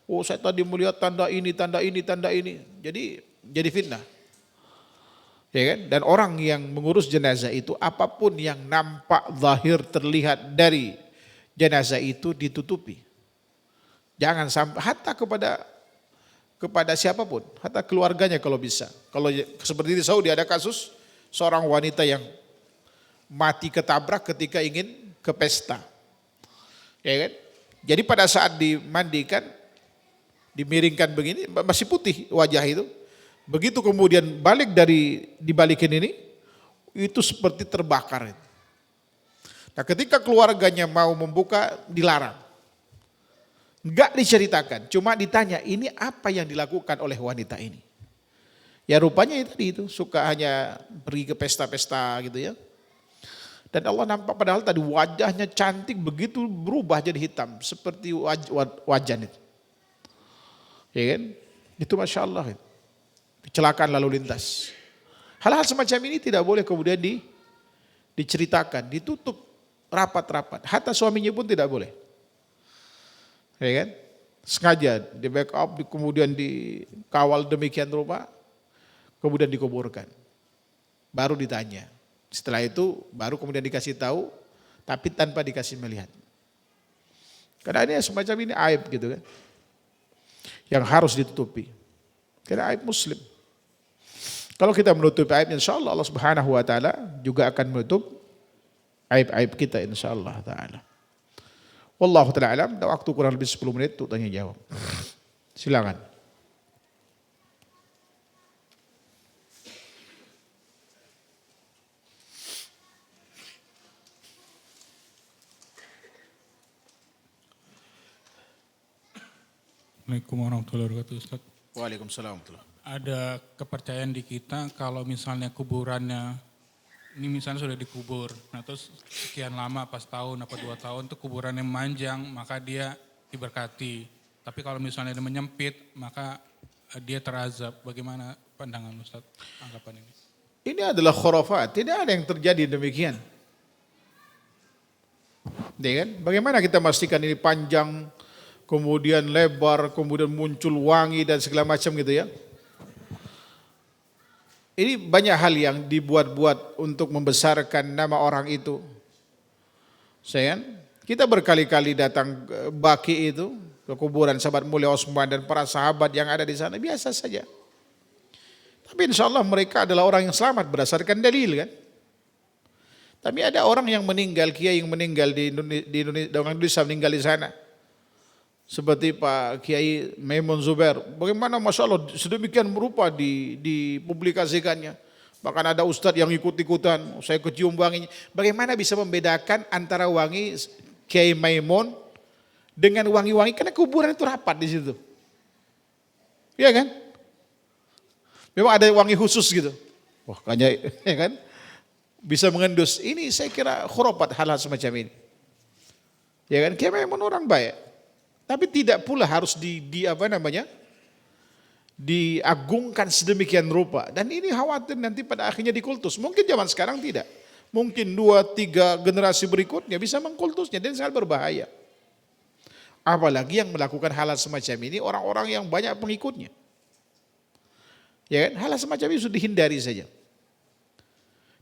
Oh saya tadi melihat tanda ini, tanda ini, tanda ini. Jadi fitnah. Ya kan? Dan orang yang mengurus jenazah itu apapun yang nampak zahir terlihat dari jenazah itu ditutupi. Jangan sampai hatta kepada siapapun, hatta keluarganya kalau bisa. Kalau seperti di Saudi ada kasus seorang wanita yang mati ketabrak ketika ingin ke pesta. Ya kan? Jadi pada saat dimandikan, dimiringkan begini, masih putih wajah itu. Begitu kemudian balik dari dibalikin ini, itu seperti terbakar. Nah ketika keluarganya mau membuka, dilarang. Enggak diceritakan, cuma ditanya ini apa yang dilakukan oleh wanita ini. Ya rupanya itu suka hanya pergi ke pesta-pesta gitu ya. Dan Allah nampak padahal tadi wajahnya cantik begitu berubah jadi hitam seperti wajan itu. Ya kan? Itu Masya Allah. Kecelakaan lalu lintas. Hal-hal semacam ini tidak boleh kemudian diceritakan, ditutup rapat-rapat. Hatta suaminya pun tidak boleh. Ya kan? Sengaja di backup, kemudian dikawal demikian rupa, kemudian dikuburkan. Baru ditanya. Setelah itu baru kemudian dikasih tahu, tapi tanpa dikasih melihat. Karena ini semacam ini aib gitu kan. Yang harus ditutupi. Karena aib muslim. Kalau kita menutupi aib, insya Allah Allah Subhanahu Wa Taala juga akan menutup aib-aib kita insya Allah Taala. Wallahu ta'ala alam, waktu kurang lebih 10 menit untuk tanya jawab. Silakan. Assalamualaikum warahmatullahi wabarakatuh Ustaz. Waalaikumsalam warahmatullahi. Ada kepercayaan di kita kalau misalnya kuburannya, ini misalnya sudah dikubur, nah terus sekian lama pas tahun apa 2 tahun tuh kuburannya memanjang, maka dia diberkati. Tapi kalau misalnya dia menyempit, maka dia terazab. Bagaimana pandangan Ustaz anggapan ini? Ini adalah khurafat, tidak ada yang terjadi demikian. Ya kan? Bagaimana kita memastikan ini panjang, kemudian lebar, kemudian muncul wangi dan segala macam gitu ya. Ini banyak hal yang dibuat-buat untuk membesarkan nama orang itu. Kita berkali-kali datang ke Baqi itu, ke kuburan sahabat mulia Utsman dan para sahabat yang ada di sana, biasa saja. Tapi insya Allah mereka adalah orang yang selamat berdasarkan dalil kan. Tapi ada orang yang meninggal, kiai yang meninggal di Indonesia meninggal di sana. Seperti Pak Kiai Maimun Zubair, bagaimana Masya Allah sedemikian berupa dipublikasikannya. Bahkan ada ustadz yang ikut-ikutan, saya kecium wanginya. Bagaimana bisa membedakan antara wangi Kiai Maimun dengan wangi-wangi, karena kuburan itu rapat di situ. Iya kan? Memang ada wangi khusus gitu. Wah, kayaknya ya kan? Bisa mengendus. Ini saya kira khurafat hal-hal semacam ini. Ya kan? Dia memang orang baik. Tapi tidak pula harus diagungkan sedemikian rupa. Dan ini khawatir nanti pada akhirnya dikultus. Mungkin zaman sekarang tidak. Mungkin 2-3 generasi berikutnya bisa mengkultusnya dan sangat berbahaya. Apalagi yang melakukan hal semacam ini orang-orang yang banyak pengikutnya. Ya kan? Hal semacam ini sudah dihindari saja.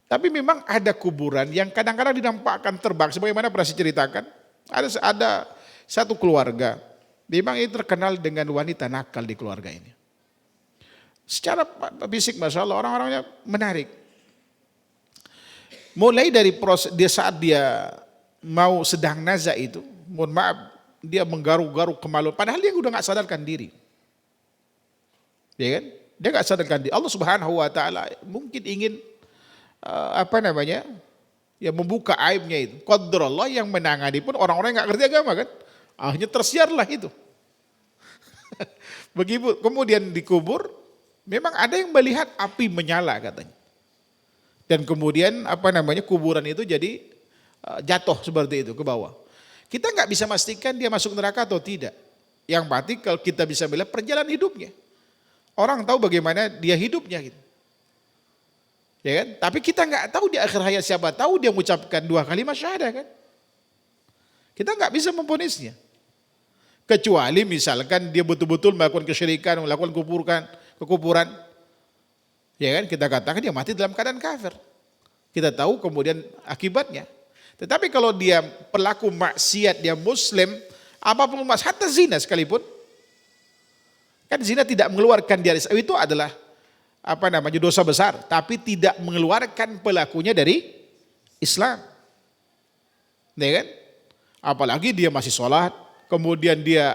Tapi memang ada kuburan yang kadang-kadang dinampakkan terbang. Sebagaimana pernah saya ceritakan. Ada satu keluarga. Memang ini terkenal dengan wanita nakal di keluarga ini. Secara fisik Masya Allah orang-orangnya menarik. Mulai dari proses dia saat dia mau sedang nazak itu. Mohon maaf. Dia menggaruk-garuk kemaluan. Padahal dia udah gak sadarkan diri. Ya kan? Dia gak sadarkan diri. Allah Subhanahu wa ta'ala mungkin ingin ya membuka aibnya itu. Qadarullah yang menangani pun orang-orang yang gak ngerti agama kan. Akhirnya tersiarlah itu. Begitu kemudian dikubur, memang ada yang melihat api menyala katanya. Dan kemudian kuburan itu jadi jatuh seperti itu ke bawah. Kita nggak bisa memastikan dia masuk neraka atau tidak. Yang pasti kalau kita bisa melihat perjalanan hidupnya. Orang tahu bagaimana dia hidupnya gitu. Ya kan? Tapi kita nggak tahu di akhir hayat siapa tahu dia mengucapkan 2 kalimat syahadah kan. Kita nggak bisa memvonisnya. Kecuali misalkan dia betul-betul melakukan kesyirikan, melakukan kekufuran. Ya kan? Kita katakan dia mati dalam keadaan kafir. Kita tahu kemudian akibatnya. Tetapi kalau dia pelaku maksiat, dia muslim, apapun hatta zina sekalipun. Kan zina tidak mengeluarkan dari itu adalah dosa besar, tapi tidak mengeluarkan pelakunya dari Islam. Ya kan? Apalagi dia masih sholat, kemudian dia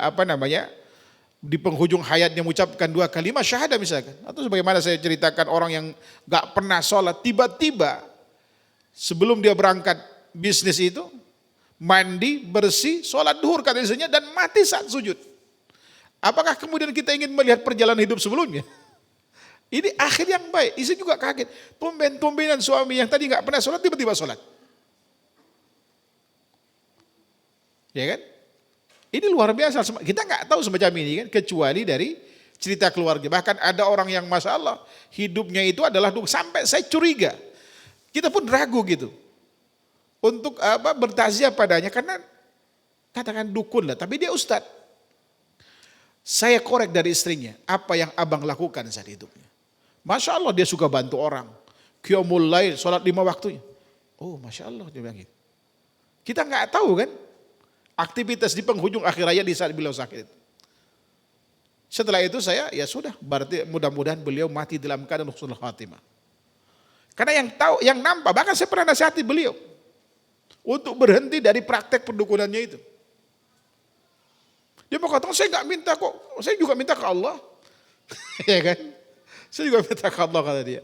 di penghujung hayatnya mengucapkan 2 kalimat syahadah misalkan. Atau sebagaimana saya ceritakan orang yang gak pernah sholat, tiba-tiba sebelum dia berangkat bisnis itu, mandi, bersih, sholat duhur kata istrinya dan mati saat sujud. Apakah kemudian kita ingin melihat perjalanan hidup sebelumnya? Ini akhir yang baik. Istri juga kaget. Tumben-tumbenan suami yang tadi gak pernah sholat, tiba-tiba sholat. Ya kan? Ini luar biasa. Kita gak tahu semacam ini kan, kecuali dari cerita keluarga. Bahkan ada orang yang Masya Allah, hidupnya itu adalah sampai saya curiga. Kita pun ragu gitu. Untuk bertaziah padanya karena katakan dukun lah, tapi dia ustadz. Saya korek dari istrinya, apa yang abang lakukan saat hidupnya. Masya Allah dia suka bantu orang. Qiyamul lail, sholat 5 waktunya. Oh Masya Allah dia bilang gitu. Kita nggak tahu kan aktivitas di penghujung akhir hayat di saat beliau sakit. Setelah itu saya ya sudah, berarti mudah-mudahan beliau mati dalam keadaan husnul khatimah. Karena yang tahu, yang nampak, bahkan saya pernah nasihati beliau untuk berhenti dari praktek perdukunannya itu. Dia mau katakan saya nggak minta kok, saya juga minta ke Allah, ya kan? Saya juga minta ke Allah kata dia.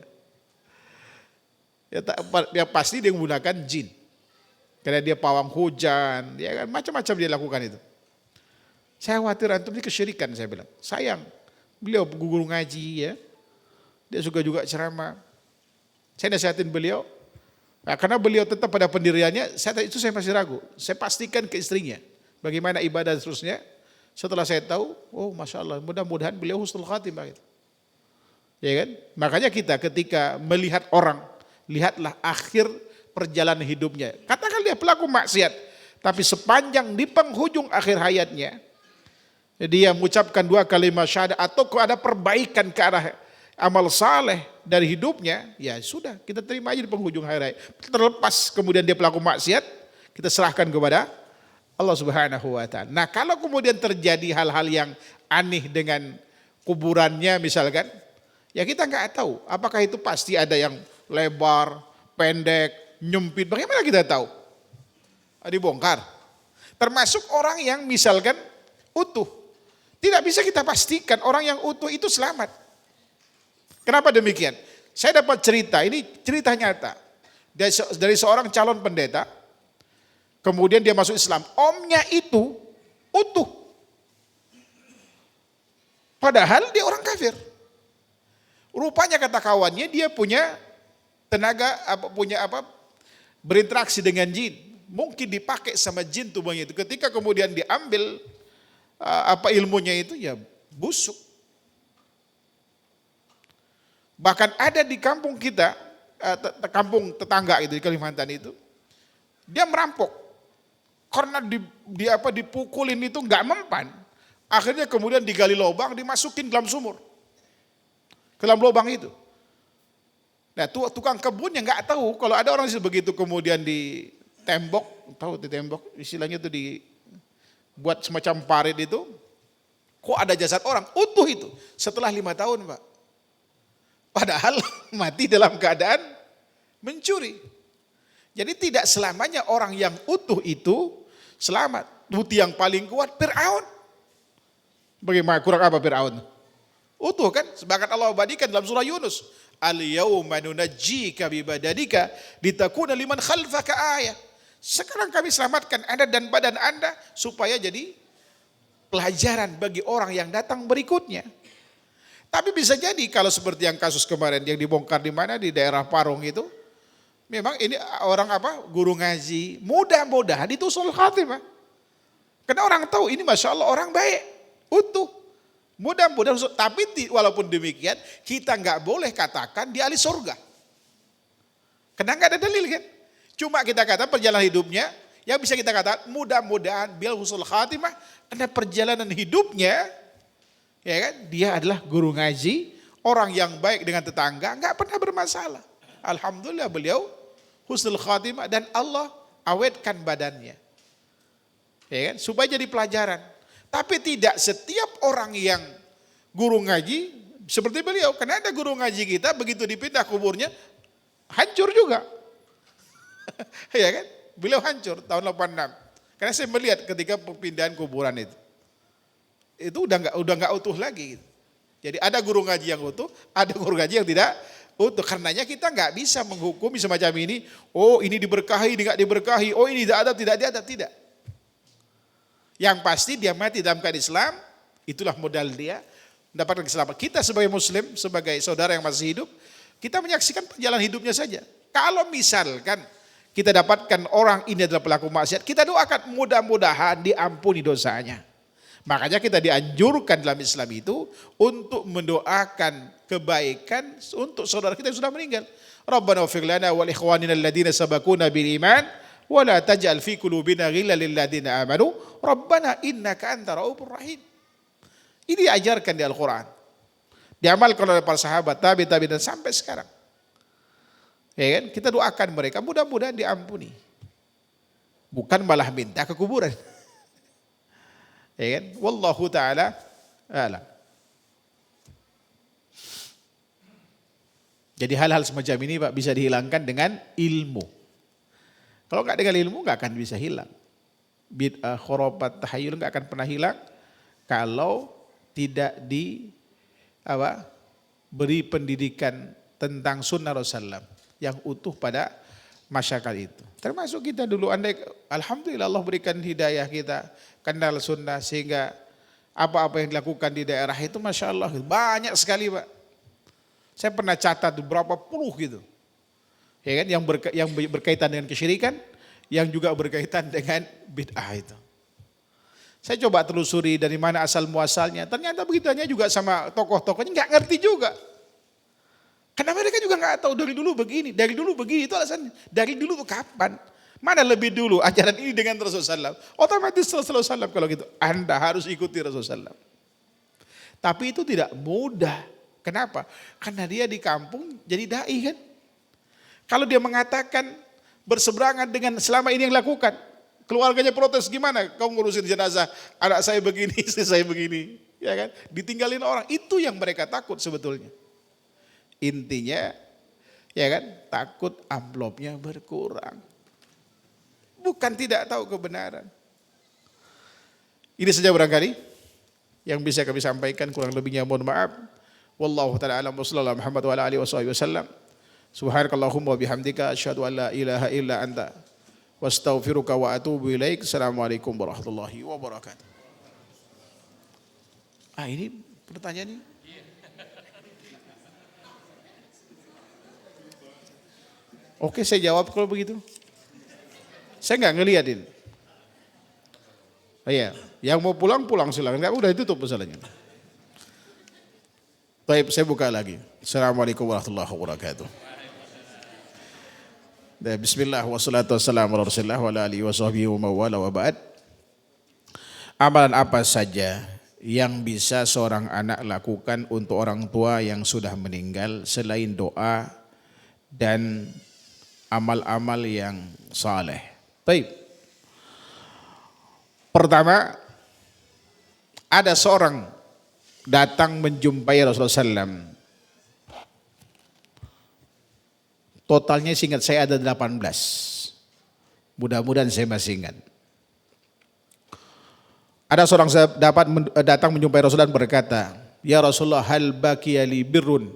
Ya pasti dia menggunakan jin, karena dia pawang hujan, ya kan? Macam-macam dia lakukan itu. Saya khawatir antum ini kesyirikan saya bilang. Sayang, beliau guru ngaji ya, dia suka juga ceramah. Saya nasihatin beliau. Nah, karena beliau tetap pada pendiriannya, saya masih ragu. Saya pastikan ke istrinya bagaimana ibadah terusnya. Setelah saya tahu, oh Masya Allah, mudah-mudahan beliau husnul khatimah. Gitu. Ya kan? Makanya kita ketika melihat orang, lihatlah akhir perjalanan hidupnya. Katakan dia pelaku maksiat, tapi sepanjang di penghujung akhir hayatnya, dia mengucapkan 2 kalimat syahadat atau ada perbaikan ke arah amal saleh dari hidupnya, ya sudah kita terima aja di penghujung hari. Terlepas kemudian dia pelaku maksiat, kita serahkan kepada Allah Subhanahu wa ta'ala. Nah, kalau kemudian terjadi hal-hal yang aneh dengan kuburannya misalkan, ya kita nggak tahu apakah itu pasti ada yang lebar, pendek, nyempit. Bagaimana kita tahu? Dibongkar. Termasuk orang yang misalkan utuh. Tidak bisa kita pastikan orang yang utuh itu selamat. Kenapa demikian? Saya dapat cerita, ini cerita nyata. Dari seorang calon pendeta, kemudian dia masuk Islam. Omnya itu utuh. Padahal dia orang kafir. Rupanya kata kawannya dia punya tenaga, berinteraksi dengan jin. Mungkin dipakai sama jin tubuhnya itu. Ketika kemudian diambil ilmunya itu, ya busuk. Bahkan ada di kampung kita, kampung tetangga itu di Kalimantan itu, dia merampok karena dipukulin itu nggak mempan. Akhirnya kemudian digali lubang, dimasukin dalam sumur, ke dalam lubang itu. Nah, tukang kebunnya nggak tahu kalau ada orang begitu kemudian ditembok, tahu ditembok, istilahnya itu dibuat semacam parit itu, kok ada jasad orang utuh itu setelah 5 tahun, Pak. Padahal mati dalam keadaan mencuri. Jadi tidak selamanya orang yang utuh itu selamat. Bukti yang paling kuat Fir'aun. Bagaimana kurang apa Fir'aun? Utuh kan? Sebagian Allah abadikan dalam surah Yunus. Al-yawma nunajjika bibadanika litakuna liman khalfaka ayah. Sekarang kami selamatkan Anda dan badan Anda supaya jadi pelajaran bagi orang yang datang berikutnya. Tapi bisa jadi kalau seperti yang kasus kemarin yang dibongkar di mana di daerah Parung itu, memang ini orang guru ngaji, mudah-mudahan itu husnul khatimah. Karena orang tahu ini masya Allah orang baik, utuh, mudah-mudahan. Tapi walaupun demikian kita nggak boleh katakan dia ahli surga, karena nggak ada dalil kan. Cuma kita kata perjalanan hidupnya, yang bisa kita katakan mudah-mudahan bil husnul khatimah, karena perjalanan hidupnya. Ya kan, dia adalah guru ngaji, orang yang baik dengan tetangga, nggak pernah bermasalah. Alhamdulillah beliau husnul khatimah dan Allah awetkan badannya. Ya kan, supaya jadi pelajaran. Tapi tidak setiap orang yang guru ngaji seperti beliau. Karena ada guru ngaji kita begitu dipindah kuburnya hancur juga. Ya kan? Beliau hancur tahun 86. Karena saya melihat ketika perpindahan kuburan itu udah nggak utuh lagi. Jadi ada guru ngaji yang utuh, ada guru ngaji yang tidak utuh. Karenanya kita nggak bisa menghukumi semacam ini. Oh ini diberkahi, ini nggak diberkahi. Oh ini tidak ada, tidak. Yang pasti dia mati dalam keadaan Islam, itulah modal dia mendapatkan keselamatan. Kita sebagai Muslim, sebagai saudara yang masih hidup, kita menyaksikan perjalanan hidupnya saja. Kalau misalkan kita dapatkan orang ini adalah pelaku maksiat, kita doakan mudah-mudahan diampuni dosanya. Makanya kita dianjurkan dalam Islam itu untuk mendoakan kebaikan untuk saudara kita yang sudah meninggal. Rabbana ighfir lana wa li ikhwanina alladziina sabaquna bil iman wa la taj'al fi qulubina ghillan lil ladziina amanu rabbana innaka antar raufur rahim. Ini diajarkan di Al-Qur'an. Diamalkan oleh para sahabat, tabi'in dan sampai sekarang. Ya kan? Kita doakan mereka mudah-mudahan diampuni. Bukan malah minta ke kuburan. Ya kan? Wallahu ta'ala a'lam. Jadi hal-hal semacam ini Pak bisa dihilangkan dengan ilmu. Kalau nggak dengan ilmu nggak akan bisa hilang. Bid'ah, khurafat, tahayyul nggak akan pernah hilang kalau tidak beri pendidikan tentang sunnah Rasulullah yang utuh pada masyarakat itu. Termasuk kita dulu, alhamdulillah Allah berikan hidayah kita kenal sunnah sehingga apa-apa yang dilakukan di daerah itu masya Allah banyak sekali Pak. Saya pernah catat berapa puluh gitu, ya kan, yang berkaitan dengan kesyirikan, yang juga berkaitan dengan bid'ah itu. Saya coba telusuri dari mana asal muasalnya. Ternyata begitunya juga sama tokoh-tokohnya nggak ngerti juga. Karena mereka juga nggak tahu dari dulu begini itu alasannya. Dari dulu tuh kapan? Mana lebih dulu ajaran ini dengan Rasulullah SAW? Otomatis Rasulullah SAW kalau gitu. Anda harus ikuti Rasulullah SAW. Tapi itu tidak mudah. Kenapa? Karena dia di kampung jadi dai kan. Kalau dia mengatakan berseberangan dengan selama ini yang lakukan, keluarganya protes, gimana kau ngurusin jenazah anak saya begini, istri saya begini, ya kan? Ditinggalin orang, itu yang mereka takut sebetulnya. Intinya, ya kan, takut amplopnya berkurang. Bukan tidak tahu kebenaran. Ini saja barangkali yang bisa kami sampaikan, kurang lebihnya mohon maaf. Wallahu ta'ala a'lam wa sallallahu ala Muhammad wa ala alihi wasallam. Subhanakallahumma wa bihamdika asyhadu an la ilaha illa anta wastaghfiruka wa atubu ilaik. Assalamualaikum warahmatullahi wabarakatuh. Ini pertanyaannya? Oke, saya jawab kalau begitu. Saya nggak ngeliatin. Oh, iya, yang mau pulang silakan. Nggak, udah ditutup masalahnya. Baik, saya buka lagi. Assalamualaikum warahmatullahi wabarakatuh. Bismillah wassalatu wassalamu ala Rasulillah wa ala alihi wa sahbihi wa mawala wa ba'd. Amalan apa saja yang bisa seorang anak lakukan untuk orang tua yang sudah meninggal selain doa dan amal-amal yang saleh? Baik. Pertama, ada seorang datang menjumpai Rasulullah SAW. Totalnya seingat saya ada 18. Mudah-mudahan saya masih ingat. Ada seorang datang menjumpai Rasulullah dan berkata, "Ya Rasulullah, hal baqiya li birrun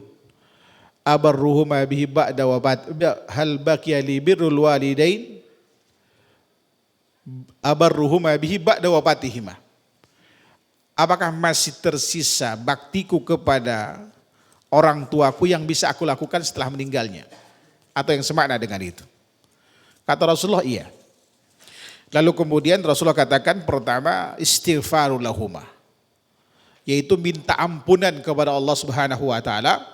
abarruhuma bihi ba'da wafat, hal baqiya li birrul walidain abarruhuma bihi ba'da wafatihima." Apakah masih tersisa baktiku kepada orang tuaku yang bisa aku lakukan setelah meninggalnya? Atau yang semakna dengan itu? Kata Rasulullah, iya. Lalu kemudian Rasulullah katakan, pertama, istighfarul lahuma, yaitu minta ampunan kepada Allah Subhanahu wa taala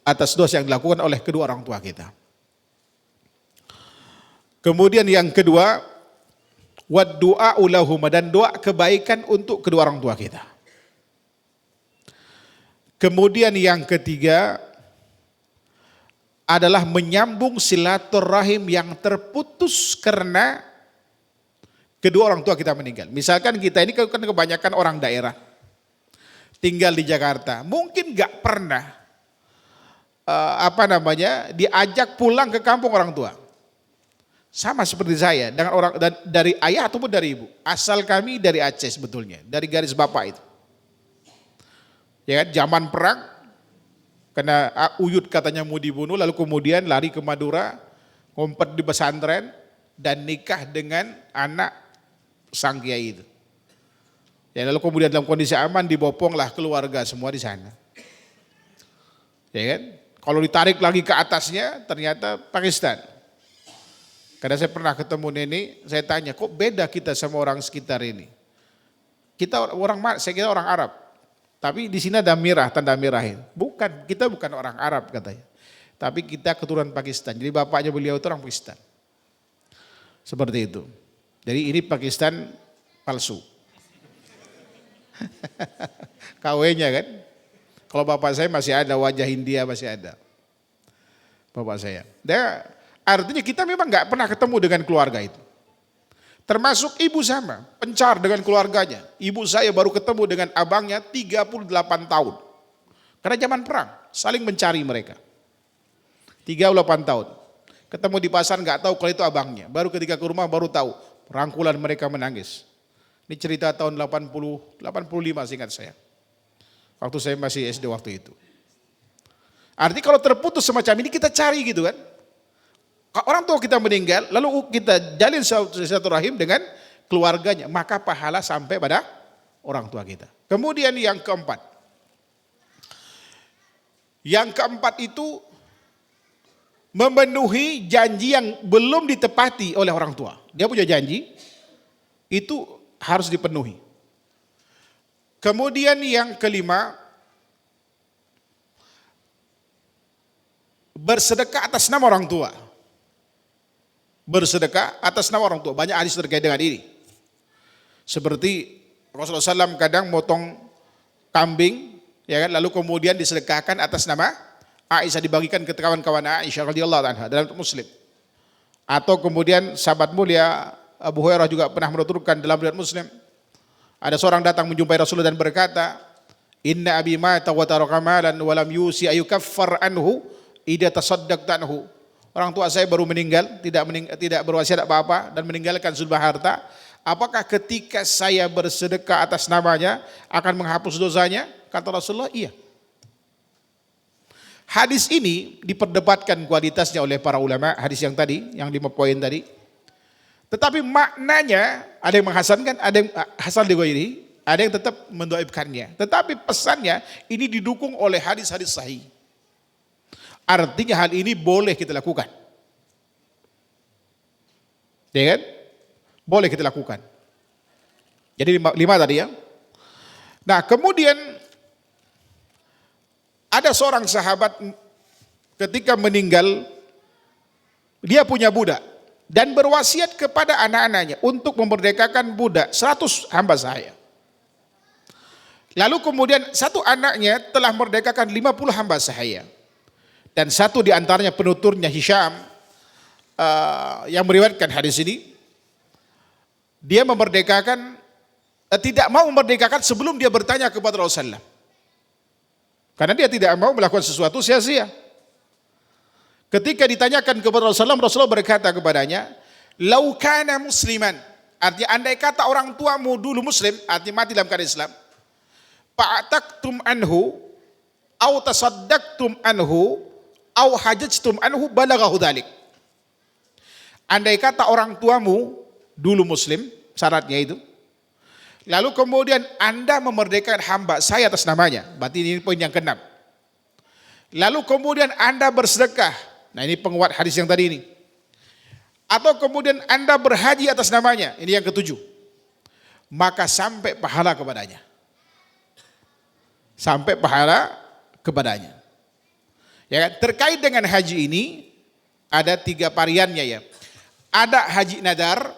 atas dosa yang dilakukan oleh kedua orang tua kita. Kemudian yang kedua, waddu'a lahuma, dan doa kebaikan untuk kedua orang tua kita. Kemudian yang ketiga adalah menyambung silaturahim yang terputus karena kedua orang tua kita meninggal. Misalkan kita ini kan kebanyakan orang daerah, tinggal di Jakarta, mungkin gak pernah diajak pulang ke kampung orang tua. Sama seperti saya dengan orang dari ayah ataupun dari ibu. Asal kami dari Aceh sebetulnya, dari garis bapak itu. Ya kan, zaman perang, karena Uyut katanya mau dibunuh, lalu kemudian lari ke Madura, ngumpet di pesantren, dan nikah dengan anak sang kiai itu. Ya, lalu kemudian dalam kondisi aman diboponglah keluarga semua di sana. Ya kan? Kalau ditarik lagi ke atasnya ternyata Pakistan. Karena saya pernah ketemu nenek, saya tanya, kok beda kita sama orang sekitar ini? Saya kira orang Arab. Tapi di sini ada merah, tanda merahin. Bukan, kita bukan orang Arab katanya. Tapi kita keturunan Pakistan. Jadi bapaknya beliau itu orang Pakistan. Seperti itu. Jadi ini Pakistan palsu. KW-nya kan. Kalau bapak saya masih ada, wajah India masih ada. Bapak saya. Artinya kita memang gak pernah ketemu dengan keluarga itu. Termasuk ibu sama, pencar dengan keluarganya. Ibu saya baru ketemu dengan abangnya 38 tahun. Karena zaman perang, saling mencari mereka. 38 tahun. Ketemu di pasar gak tahu kalau itu abangnya. Baru ketika ke rumah baru tahu. Rangkulan mereka menangis. Ini cerita tahun 85 seingat saya. Waktu saya masih SD waktu itu. Artinya kalau terputus semacam ini kita cari gitu kan. Orang tua kita meninggal, lalu kita jalin silaturahim dengan keluarganya, maka pahala sampai pada orang tua kita. Kemudian yang keempat. Yang keempat itu memenuhi janji yang belum ditepati oleh orang tua. Dia punya janji, itu harus dipenuhi. Kemudian yang kelima, bersedekah atas nama orang tua. Bersedekah atas nama orang tua. Banyak hadis terkait dengan ini. Seperti Rasulullah SAW kadang motong kambing, ya kan, lalu kemudian disedekahkan atas nama Aisyah, dibagikan ke kawan-kawan Aisyah radhiyallahu anha dalam Muslim. Atau kemudian sahabat mulia Abu Hurairah juga pernah menuturkan dalam riwayat Muslim. Ada seorang datang menjumpai Rasulullah dan berkata, "Inna abi mata wa taraka malan wa lam yusi ayukaffar anhu idza tasaddaqta anhu." Orang tua saya baru meninggal, tidak berwasiat apa-apa dan meninggalkan jumlah harta. Apakah ketika saya bersedekah atas namanya akan menghapus dosanya? Kata Rasulullah, iya. Hadis ini diperdebatkan kualitasnya oleh para ulama, hadis yang tadi, yang 5 poin tadi. Tetapi maknanya ada yang menghasankan, ada yang hasan li ghairi, Ada yang tetap mendoibkannya. Tetapi pesannya ini didukung oleh hadis-hadis sahih. Artinya hal ini boleh kita lakukan. Ya kan? Boleh kita lakukan. Jadi lima tadi ya. Nah kemudian ada seorang sahabat ketika meninggal, dia punya budak dan berwasiat kepada anak-anaknya untuk memerdekakan budak 100 hamba sahaya. Lalu kemudian satu anaknya telah merdekakan 50 hamba sahaya. Dan satu di antaranya penuturnya Hisham yang meriwayatkan hadis ini, dia memerdekakan tidak mau memerdekakan sebelum dia bertanya kepada Rasulullah. Karena dia tidak mau melakukan sesuatu sia-sia. Ketika ditanyakan kepada Rasulullah, Rasulullah berkata kepadanya, "Lau kana musliman," artinya andai kata orang tuamu dulu muslim, artinya mati dalam keadaan Islam, "Fa'ataktum anhu au tasaddaqtum anhu au hajajtum anhu balaghahu dzalik." Andai kata orang tuamu dulu muslim, syaratnya itu, lalu kemudian Anda memerdekakan hamba saya atas namanya, berarti ini poin yang ke-6. Lalu kemudian Anda bersedekah, nah ini penguat hadis yang tadi ini. Atau kemudian Anda berhaji atas namanya, ini yang ke-7. Maka sampai pahala kepadanya. Sampai pahala kepadanya. Ya, terkait dengan haji ini ada 3 variannya ya. Ada haji nadar,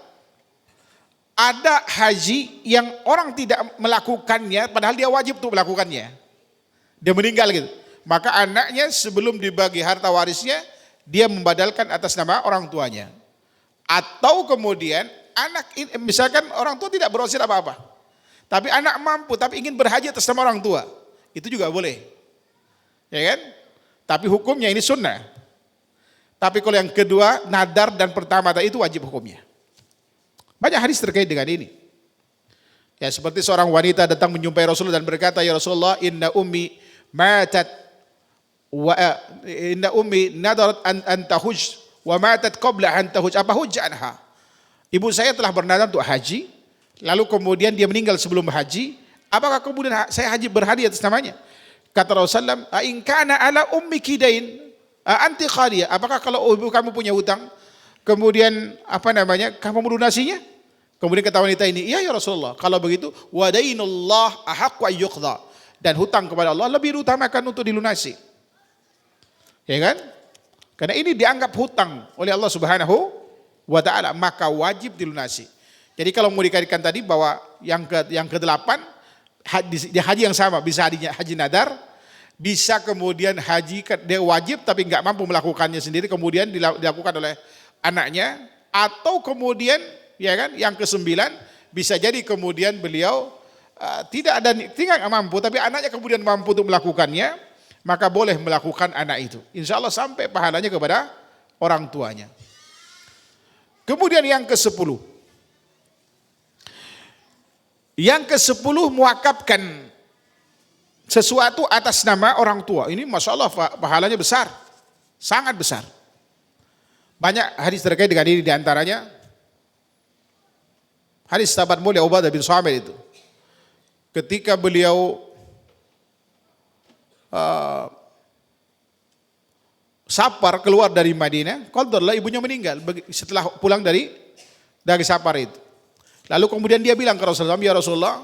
ada haji yang orang tidak melakukannya padahal dia wajib untuk melakukannya. Dia meninggal gitu. Maka anaknya sebelum dibagi harta warisnya, dia membadalkan atas nama orang tuanya. Atau kemudian anak, misalkan orang tua tidak berwasiat apa-apa, tapi anak mampu tapi ingin berhaji atas nama orang tua, itu juga boleh. Ya kan? Tapi hukumnya ini sunnah. Tapi kalau yang kedua, nadar dan pertama tadi itu wajib hukumnya. Banyak hadis terkait dengan ini. Ya seperti seorang wanita datang menjumpai Rasulullah dan berkata, "Ya Rasulullah, inna ummi matat wa inna ummi nadarat an tahuj wa matat qabla an tahuj." Apa hujjah anha? Ibu saya telah bernadar untuk haji, lalu kemudian dia meninggal sebelum haji. Apakah kemudian saya haji berhaji atas namanya? Kata Rasulullah, "In kana ala ummiki dain anti qadiyah." Apakah kalau ibu kamu punya hutang, kemudian kamu melunasinya? Kemudian kata wanita ini, "Iya ya Rasulullah, kalau begitu wadainullah ahaqqu an yuqda." Dan hutang kepada Allah lebih diutamakan untuk dilunasi. Ya kan? Karena ini dianggap hutang oleh Allah Subhanahu wa taala, maka wajib dilunasi. Jadi kalau mau dikaitkan tadi bahwa yang ke-8 haji yang sama, bisa haji nadar, bisa kemudian haji dia wajib tapi nggak mampu melakukannya sendiri, kemudian dilakukan oleh anaknya, atau kemudian ya kan yang ke-9 bisa jadi kemudian beliau tidak mampu tapi anaknya kemudian mampu untuk melakukannya, maka boleh melakukan anak itu. Insya Allah sampai pahalanya kepada orang tuanya. Kemudian yang ke-10. Yang ke-10 muwakafkan sesuatu atas nama orang tua. Ini Masya Allah pahalanya besar. Sangat besar. Banyak hadis terkait dengan ini, diantaranya hadis sahabat mulia Ubadah bin Samit itu. Ketika beliau safar keluar dari Madinah, qadarlah ibunya meninggal setelah pulang dari safar itu. Lalu kemudian dia bilang ke Rasulullah, "Ya Rasulullah,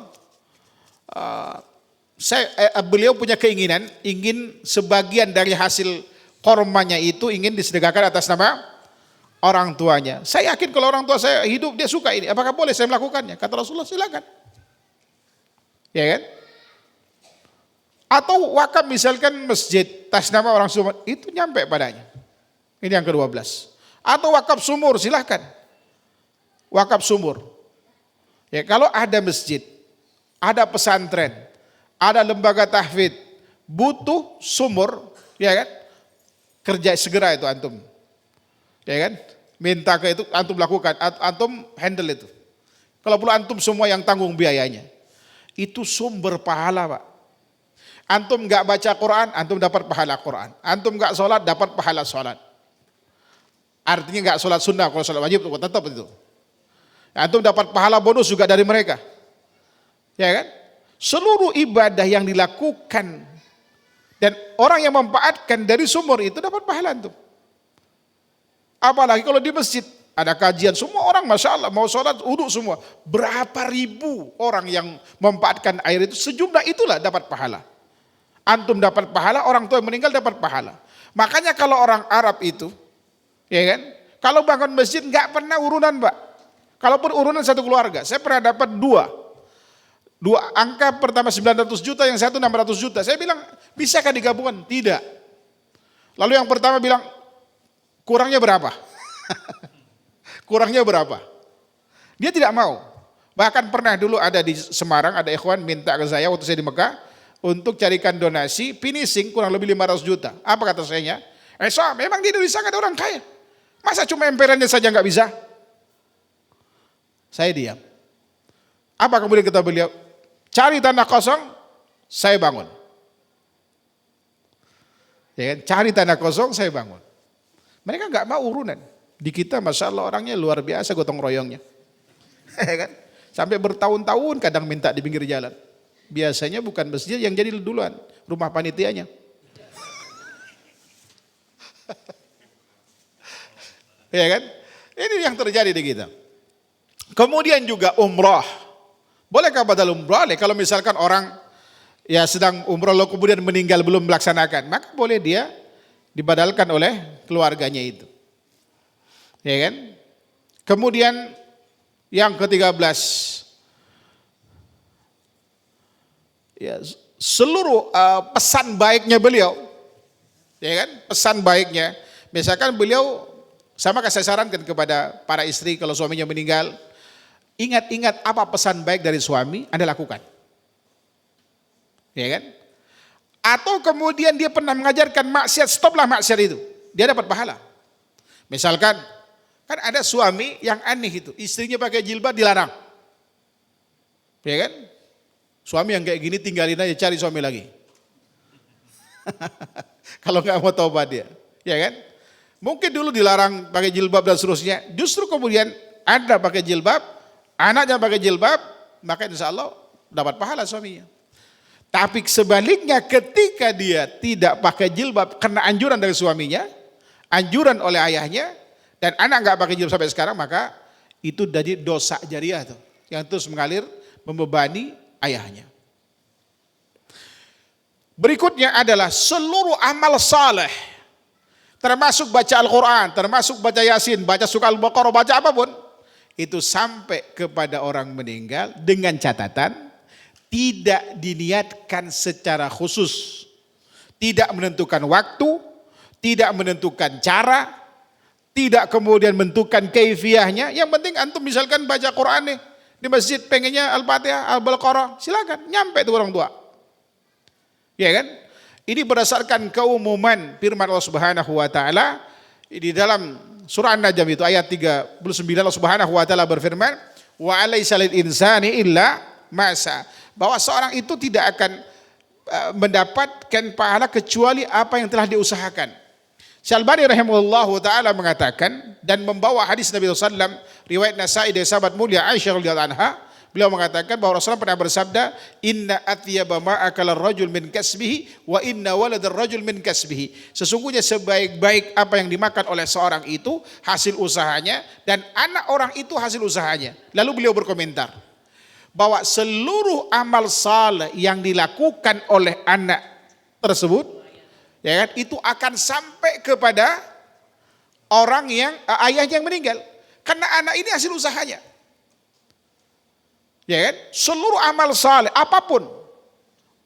beliau punya keinginan, ingin sebagian dari hasil kormanya itu ingin disedekahkan atas nama orang tuanya. Saya yakin kalau orang tua saya hidup dia suka ini, apakah boleh saya melakukannya?" Kata Rasulullah, "Silakan." Ya kan? Atau wakaf misalkan masjid atas nama orang sumur, itu nyampe padanya. Ini yang ke-12. Atau wakaf sumur, silakan. Wakaf sumur. Ya, kalau ada masjid, ada pesantren, ada lembaga tahfidz, butuh sumur, ya kan? Kerja segera itu antum. Ya kan? Minta ke itu antum lakukan, antum handle itu. Kalau perlu antum semua yang tanggung biayanya. Itu sumber pahala, Pak. Antum enggak baca Quran, antum dapat pahala Quran. Antum enggak sholat, dapat pahala sholat. Artinya enggak sholat sunnah, kalau sholat wajib tetap itu. Antum dapat pahala bonus juga dari mereka. Ya kan? Seluruh ibadah yang dilakukan dan orang yang memanfaatkan dari sumur itu dapat pahala tuh. Apalagi kalau di masjid ada kajian, semua orang Masya Allah mau sholat, uduk semua. Berapa ribu orang yang memanfaatkan air itu, sejumlah itulah dapat pahala. Antum dapat pahala, orang tua yang meninggal dapat pahala. Makanya kalau orang Arab itu, ya kan, kalau bangun masjid nggak pernah urunan, Pak. Kalaupun urunan satu keluarga, saya pernah dapat dua angka, pertama 900 juta, yang satu 600 juta. Saya bilang, bisakah digabungkan? Tidak. Lalu yang pertama bilang, kurangnya berapa? Kurangnya berapa? Dia tidak mau. Bahkan pernah dulu ada di Semarang, ada ikhwan minta ke saya waktu saya di Mekah, untuk carikan donasi, finishing kurang lebih 500 juta. Apa kata saya? Memang di Indonesia nggak ada orang kaya. Masa cuma emperannya saja nggak bisa? Saya diam. Apa kemudian kata beliau? Cari tanah kosong, saya bangun. Ya kan? Cari tanah kosong, saya bangun. Mereka nggak mau urunan. Di kita, Masya Allah, orangnya luar biasa gotong royongnya. Ya kan? Sampai bertahun-tahun kadang minta di pinggir jalan. Biasanya bukan masjid yang jadi duluan, rumah panitianya. Ya kan? Ini yang terjadi di kita. Kemudian juga umrah. Bolehkah badal umrah? Kalau misalkan orang ya sedang umrah lalu kemudian meninggal belum melaksanakan, maka boleh dia dibadalkan oleh keluarganya itu. Ya kan? Kemudian yang ke-13, ya, seluruh pesan baiknya beliau, ya kan? Pesan baiknya, misalkan beliau, sama saya sarankan kepada para istri kalau suaminya meninggal, ingat-ingat apa pesan baik dari suami, Anda lakukan. Ya kan? Atau kemudian dia pernah mengajarkan maksiat, stoplah maksiat itu. Dia dapat pahala. Misalkan, kan ada suami yang aneh itu, istrinya pakai jilbab dilarang. Ya kan? Suami yang kayak gini tinggalin aja, cari suami lagi. Kalau nggak mau taubat dia. Ya kan? Mungkin dulu dilarang pakai jilbab dan seterusnya. Justru kemudian Anda pakai jilbab, anaknya pakai jilbab, maka insya Allah dapat pahala suaminya. Tapi sebaliknya ketika dia tidak pakai jilbab karena anjuran dari suaminya, anjuran oleh ayahnya, dan anak nggak pakai jilbab sampai sekarang, maka itu jadi dosa jariah tuh, yang terus mengalir membebani ayahnya. Berikutnya adalah seluruh amal saleh, termasuk baca Al-Quran, termasuk baca Yasin, baca surah Al-Baqarah, baca apapun, itu sampai kepada orang meninggal dengan catatan tidak diniatkan secara khusus, tidak menentukan waktu, tidak menentukan cara, tidak kemudian menentukan kaifiyahnya. Yang penting antum misalkan baca Quran nih di masjid, pengennya Al-Fatihah, Al-Baqarah, silakan, nyampe tuh orang tua. Ya kan? Ini berdasarkan keumuman firman Allah Subhanahu wa taala di dalam surah An-Najm itu ayat 39, Allah Subhanahu wa taala berfirman, "Wa alaisa lil insani illa ma sa." Bahwa seorang itu tidak akan mendapatkan pahala kecuali apa yang telah diusahakan. Syalbani rahimahullahu ta'ala mengatakan dan membawa hadis Nabi SAW riwayat Nasai dari sahabat mulia Aisyah radhiyallahu anha, beliau mengatakan bahwa Rasulullah pernah bersabda, inna atyaba ma akala rajul min kasbihi wa inna waladar rajul min kasbihi. Sesungguhnya sebaik-baik apa yang dimakan oleh seorang itu hasil usahanya, dan anak orang itu hasil usahanya. Lalu beliau berkomentar bahwa seluruh amal saleh yang dilakukan oleh anak tersebut, ya kan, itu akan sampai kepada orang yang ayahnya yang meninggal, karena anak ini hasil usahanya. Ya kan? Seluruh amal saleh apapun,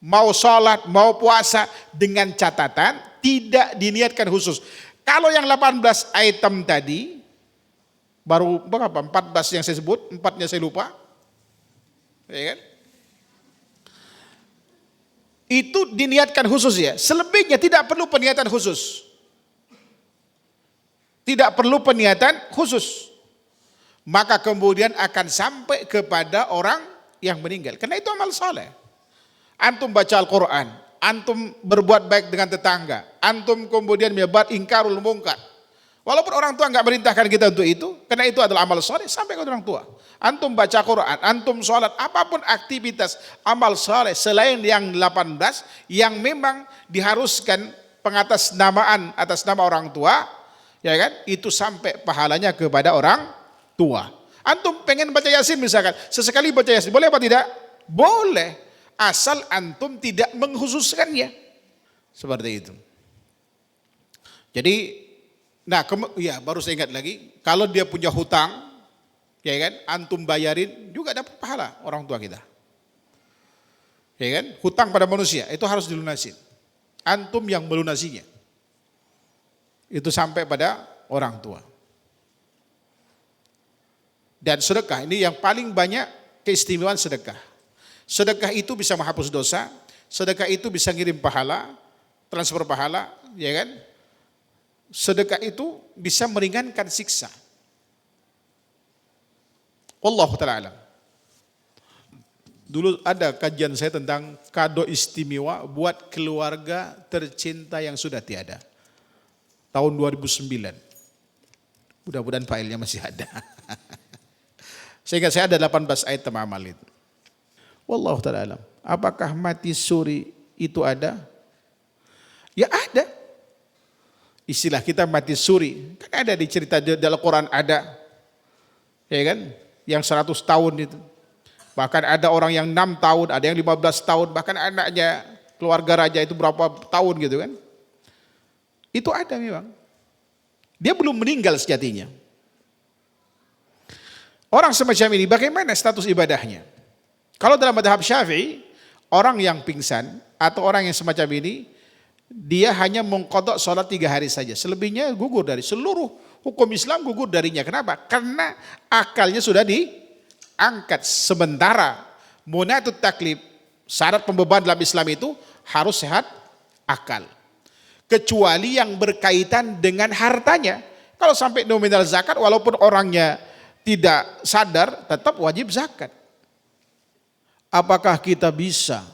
mau salat, mau puasa, dengan catatan tidak diniatkan khusus. Kalau yang 18 item tadi, baru berapa? 14 yang saya sebut, 4-nya saya lupa. Ya kan? Itu diniatkan khusus ya. Selebihnya tidak perlu peniatan khusus. Tidak perlu peniatan khusus. Maka kemudian akan sampai kepada orang yang meninggal. Karena itu amal saleh. Antum baca Al-Quran, antum berbuat baik dengan tetangga, antum kemudian menyebar ingkarul mungkar. Walaupun orang tua nggak merintahkan kita untuk itu, karena itu adalah amal soleh, sampai ke orang tua. Antum baca Quran, antum sholat, apapun aktivitas amal soleh selain yang 18 yang memang diharuskan pengatasnamaan atas nama orang tua, ya kan? Itu sampai pahalanya kepada orang tua. Antum pengen baca Yasin misalkan, sesekali baca Yasin, boleh apa tidak? Boleh, asal antum tidak mengkhususkannya. Seperti itu. Jadi, nah, ya baru saya ingat lagi, kalau dia punya hutang, ya kan, antum bayarin juga dapat pahala orang tua kita. Ya kan, hutang pada manusia itu harus dilunasin. Antum yang melunasinya. Itu sampai pada orang tua. Dan sedekah ini yang paling banyak keistimewaan sedekah. Sedekah itu bisa menghapus dosa, sedekah itu bisa ngirim pahala, transfer pahala, ya kan? Sedekah itu bisa meringankan siksa. Wallahu ta'ala alam. Dulu ada kajian saya tentang kado istimewa buat keluarga tercinta yang sudah tiada. Tahun 2009. Mudah-mudahan filenya masih ada. Sehingga saya ada 18 ayat tamamal itu. Wallahu ta'ala alam. Apakah mati suri itu ada? Ya ada. Istilah kita mati suri. Kan ada di cerita dalam Quran ada. Ya kan? Yang 100 tahun itu. Bahkan ada orang yang 6 tahun, ada yang 15 tahun. Bahkan anaknya keluarga raja itu berapa tahun gitu kan. Itu ada memang. Dia belum meninggal sejatinya. Orang semacam ini bagaimana status ibadahnya? Kalau dalam madhab Syafi'i, orang yang pingsan atau orang yang semacam ini, dia hanya mengqadha sholat 3 hari saja. Selebihnya gugur dari seluruh hukum Islam, gugur darinya. Kenapa? Karena akalnya sudah diangkat. Sementara munatut taklif, syarat pembeban dalam Islam itu harus sehat akal. Kecuali yang berkaitan dengan hartanya. Kalau sampai nominal zakat, walaupun orangnya tidak sadar, tetap wajib zakat. Apakah kita bisa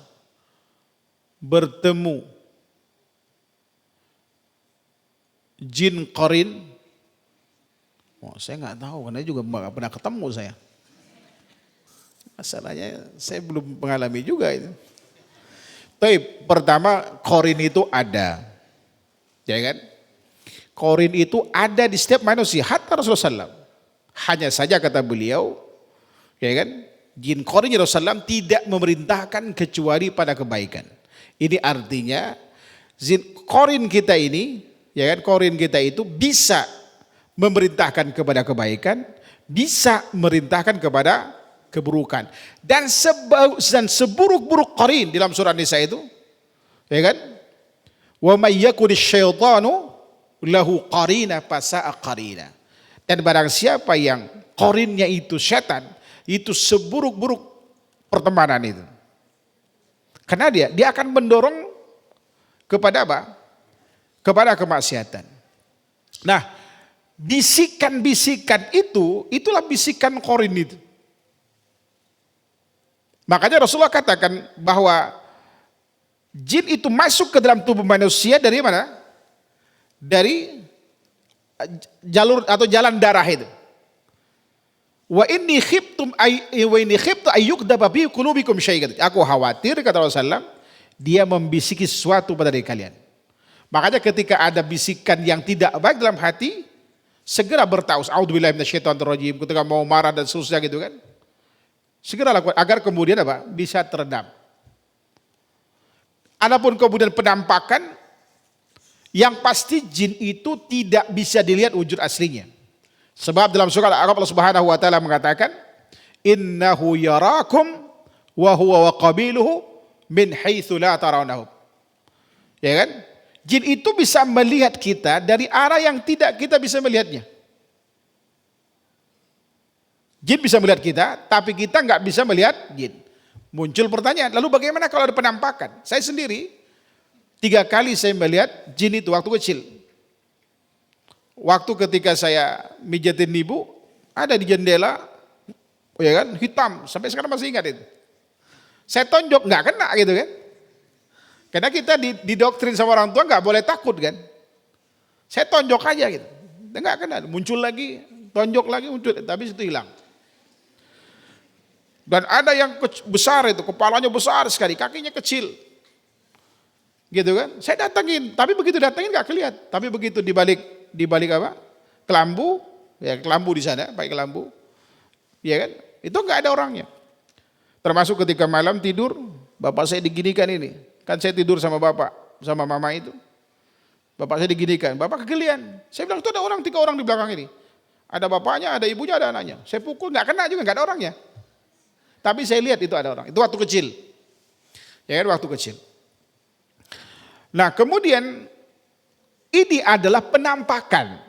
bertemu jin qarin? Oh, saya nggak tahu, karena juga nggak pernah ketemu saya. Masalahnya saya belum mengalami juga itu. Tapi pertama, qarin itu ada, ya kan? Qarin itu ada di setiap manusia, hatta Rasulullah SAW. Hanya saja kata beliau, ya kan, jin qarin Rasulullah SAW tidak memerintahkan kecuali pada kebaikan. Ini artinya jin qarin kita ini, ya kan, qarin kita itu bisa memerintahkan kepada kebaikan, bisa memerintahkan kepada keburukan. Dan seburuk-buruk qarin dalam surah Nisa itu, ya kan, wa may yakuni syaitanu lahu qarina fasa'a qarina. Dan barang siapa yang qarinnya itu setan, itu seburuk-buruk pertemanan itu. Karena dia akan mendorong kepada apa? Kepada kemaksiatan. Nah, bisikan-bisikan itu, itulah bisikan qarin itu. Makanya Rasulullah katakan bahwa jin itu masuk ke dalam tubuh manusia dari mana? Dari jalur atau jalan darah itu. Wa inni khiftu ayyukdaba bi qulubikum syai'an. Aku khawatir kata Rasulullah, dia membisiki sesuatu pada diri kalian. Makanya ketika ada bisikan yang tidak baik dalam hati, segera bertaus, a'udzubillahi minasyaitonir rajim, ketika mau marah dan seterusnya gitu kan. Segera lakukan agar kemudian apa? Bisa teredam. Adapun kemudian penampakan, yang pasti jin itu tidak bisa dilihat wujud aslinya. Sebab dalam surah Al-A'raf Allah Subhanahu wa taala mengatakan, "Innahu yarakum wa huwa wa qabiluhu min haitsu la tarawnahum." Ya kan? Jin itu bisa melihat kita dari arah yang tidak kita bisa melihatnya. Jin bisa melihat kita, tapi kita nggak bisa melihat jin. Muncul pertanyaan, lalu bagaimana kalau ada penampakan? Saya sendiri 3 kali saya melihat jin itu waktu kecil. Waktu ketika saya mijatin ibu, ada di jendela, ya kan, hitam, sampai sekarang masih ingat itu. Saya tonjok, nggak kena gitu kan. Karena kita didoktrin sama orang tua nggak boleh takut kan. Saya tonjok aja gitu. Enggak kena, muncul lagi, tonjok lagi, muncul, tapi itu hilang. Dan ada yang besar itu, kepalanya besar sekali, kakinya kecil. Gitu kan? Saya datangin, tapi begitu datangin nggak kelihatan. Tapi begitu dibalik apa? Kelambu, ya kelambu di sana, pakai kelambu. Ya kan? Itu nggak ada orangnya. Termasuk ketika malam tidur, bapak saya diginikan ini. Kan saya tidur sama bapak, sama mama itu. Bapak saya diginikan, bapak kegelian. Saya bilang itu ada orang, 3 orang di belakang ini. Ada bapaknya, ada ibunya, ada anaknya. Saya pukul, nggak kena juga, nggak ada orangnya. Tapi saya lihat itu ada orang. Itu waktu kecil. Ya kan, waktu kecil. Nah kemudian ini adalah penampakan.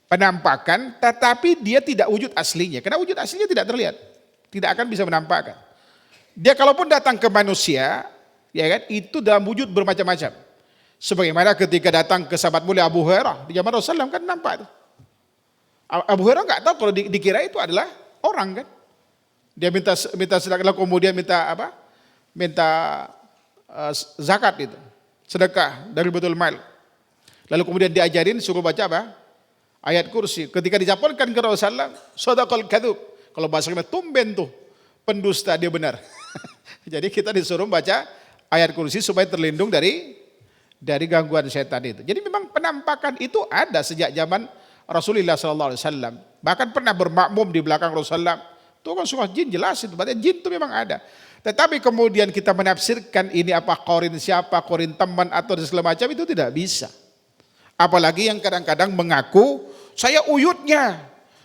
Penampakan tetapi dia tidak wujud aslinya. Karena wujud aslinya tidak terlihat. Tidak akan bisa menampakkan. Dia kalaupun datang ke manusia, ya kan, itu dalam wujud bermacam-macam. Sebagaimana ketika datang ke sahabat mulia Abu Hurairah di zaman Rasulullah kan nampak. Abu Hurairah nggak tahu kalau dikira itu adalah orang kan. Dia minta sedekah, kemudian minta apa? Minta zakat itu, sedekah dari Baitul Mal. Lalu kemudian diajarin suruh baca apa? Ayat kursi. Ketika dicampurkan ke Rasulullah, shadaqal kadzub. Kalau bahasa kita tumben tuh, pendusta dia benar. Jadi kita disuruh baca ayat kursi supaya terlindung dari gangguan setan itu. Jadi memang penampakan itu ada sejak zaman Rasulullah SAW. Bahkan pernah bermakmum di belakang Rasulullah. Itu kan surah jin jelas itu. Berarti jin itu memang ada. Tetapi kemudian kita menafsirkan ini apa korin siapa, korin teman atau segala macam itu tidak bisa. Apalagi yang kadang-kadang mengaku saya uyutnya,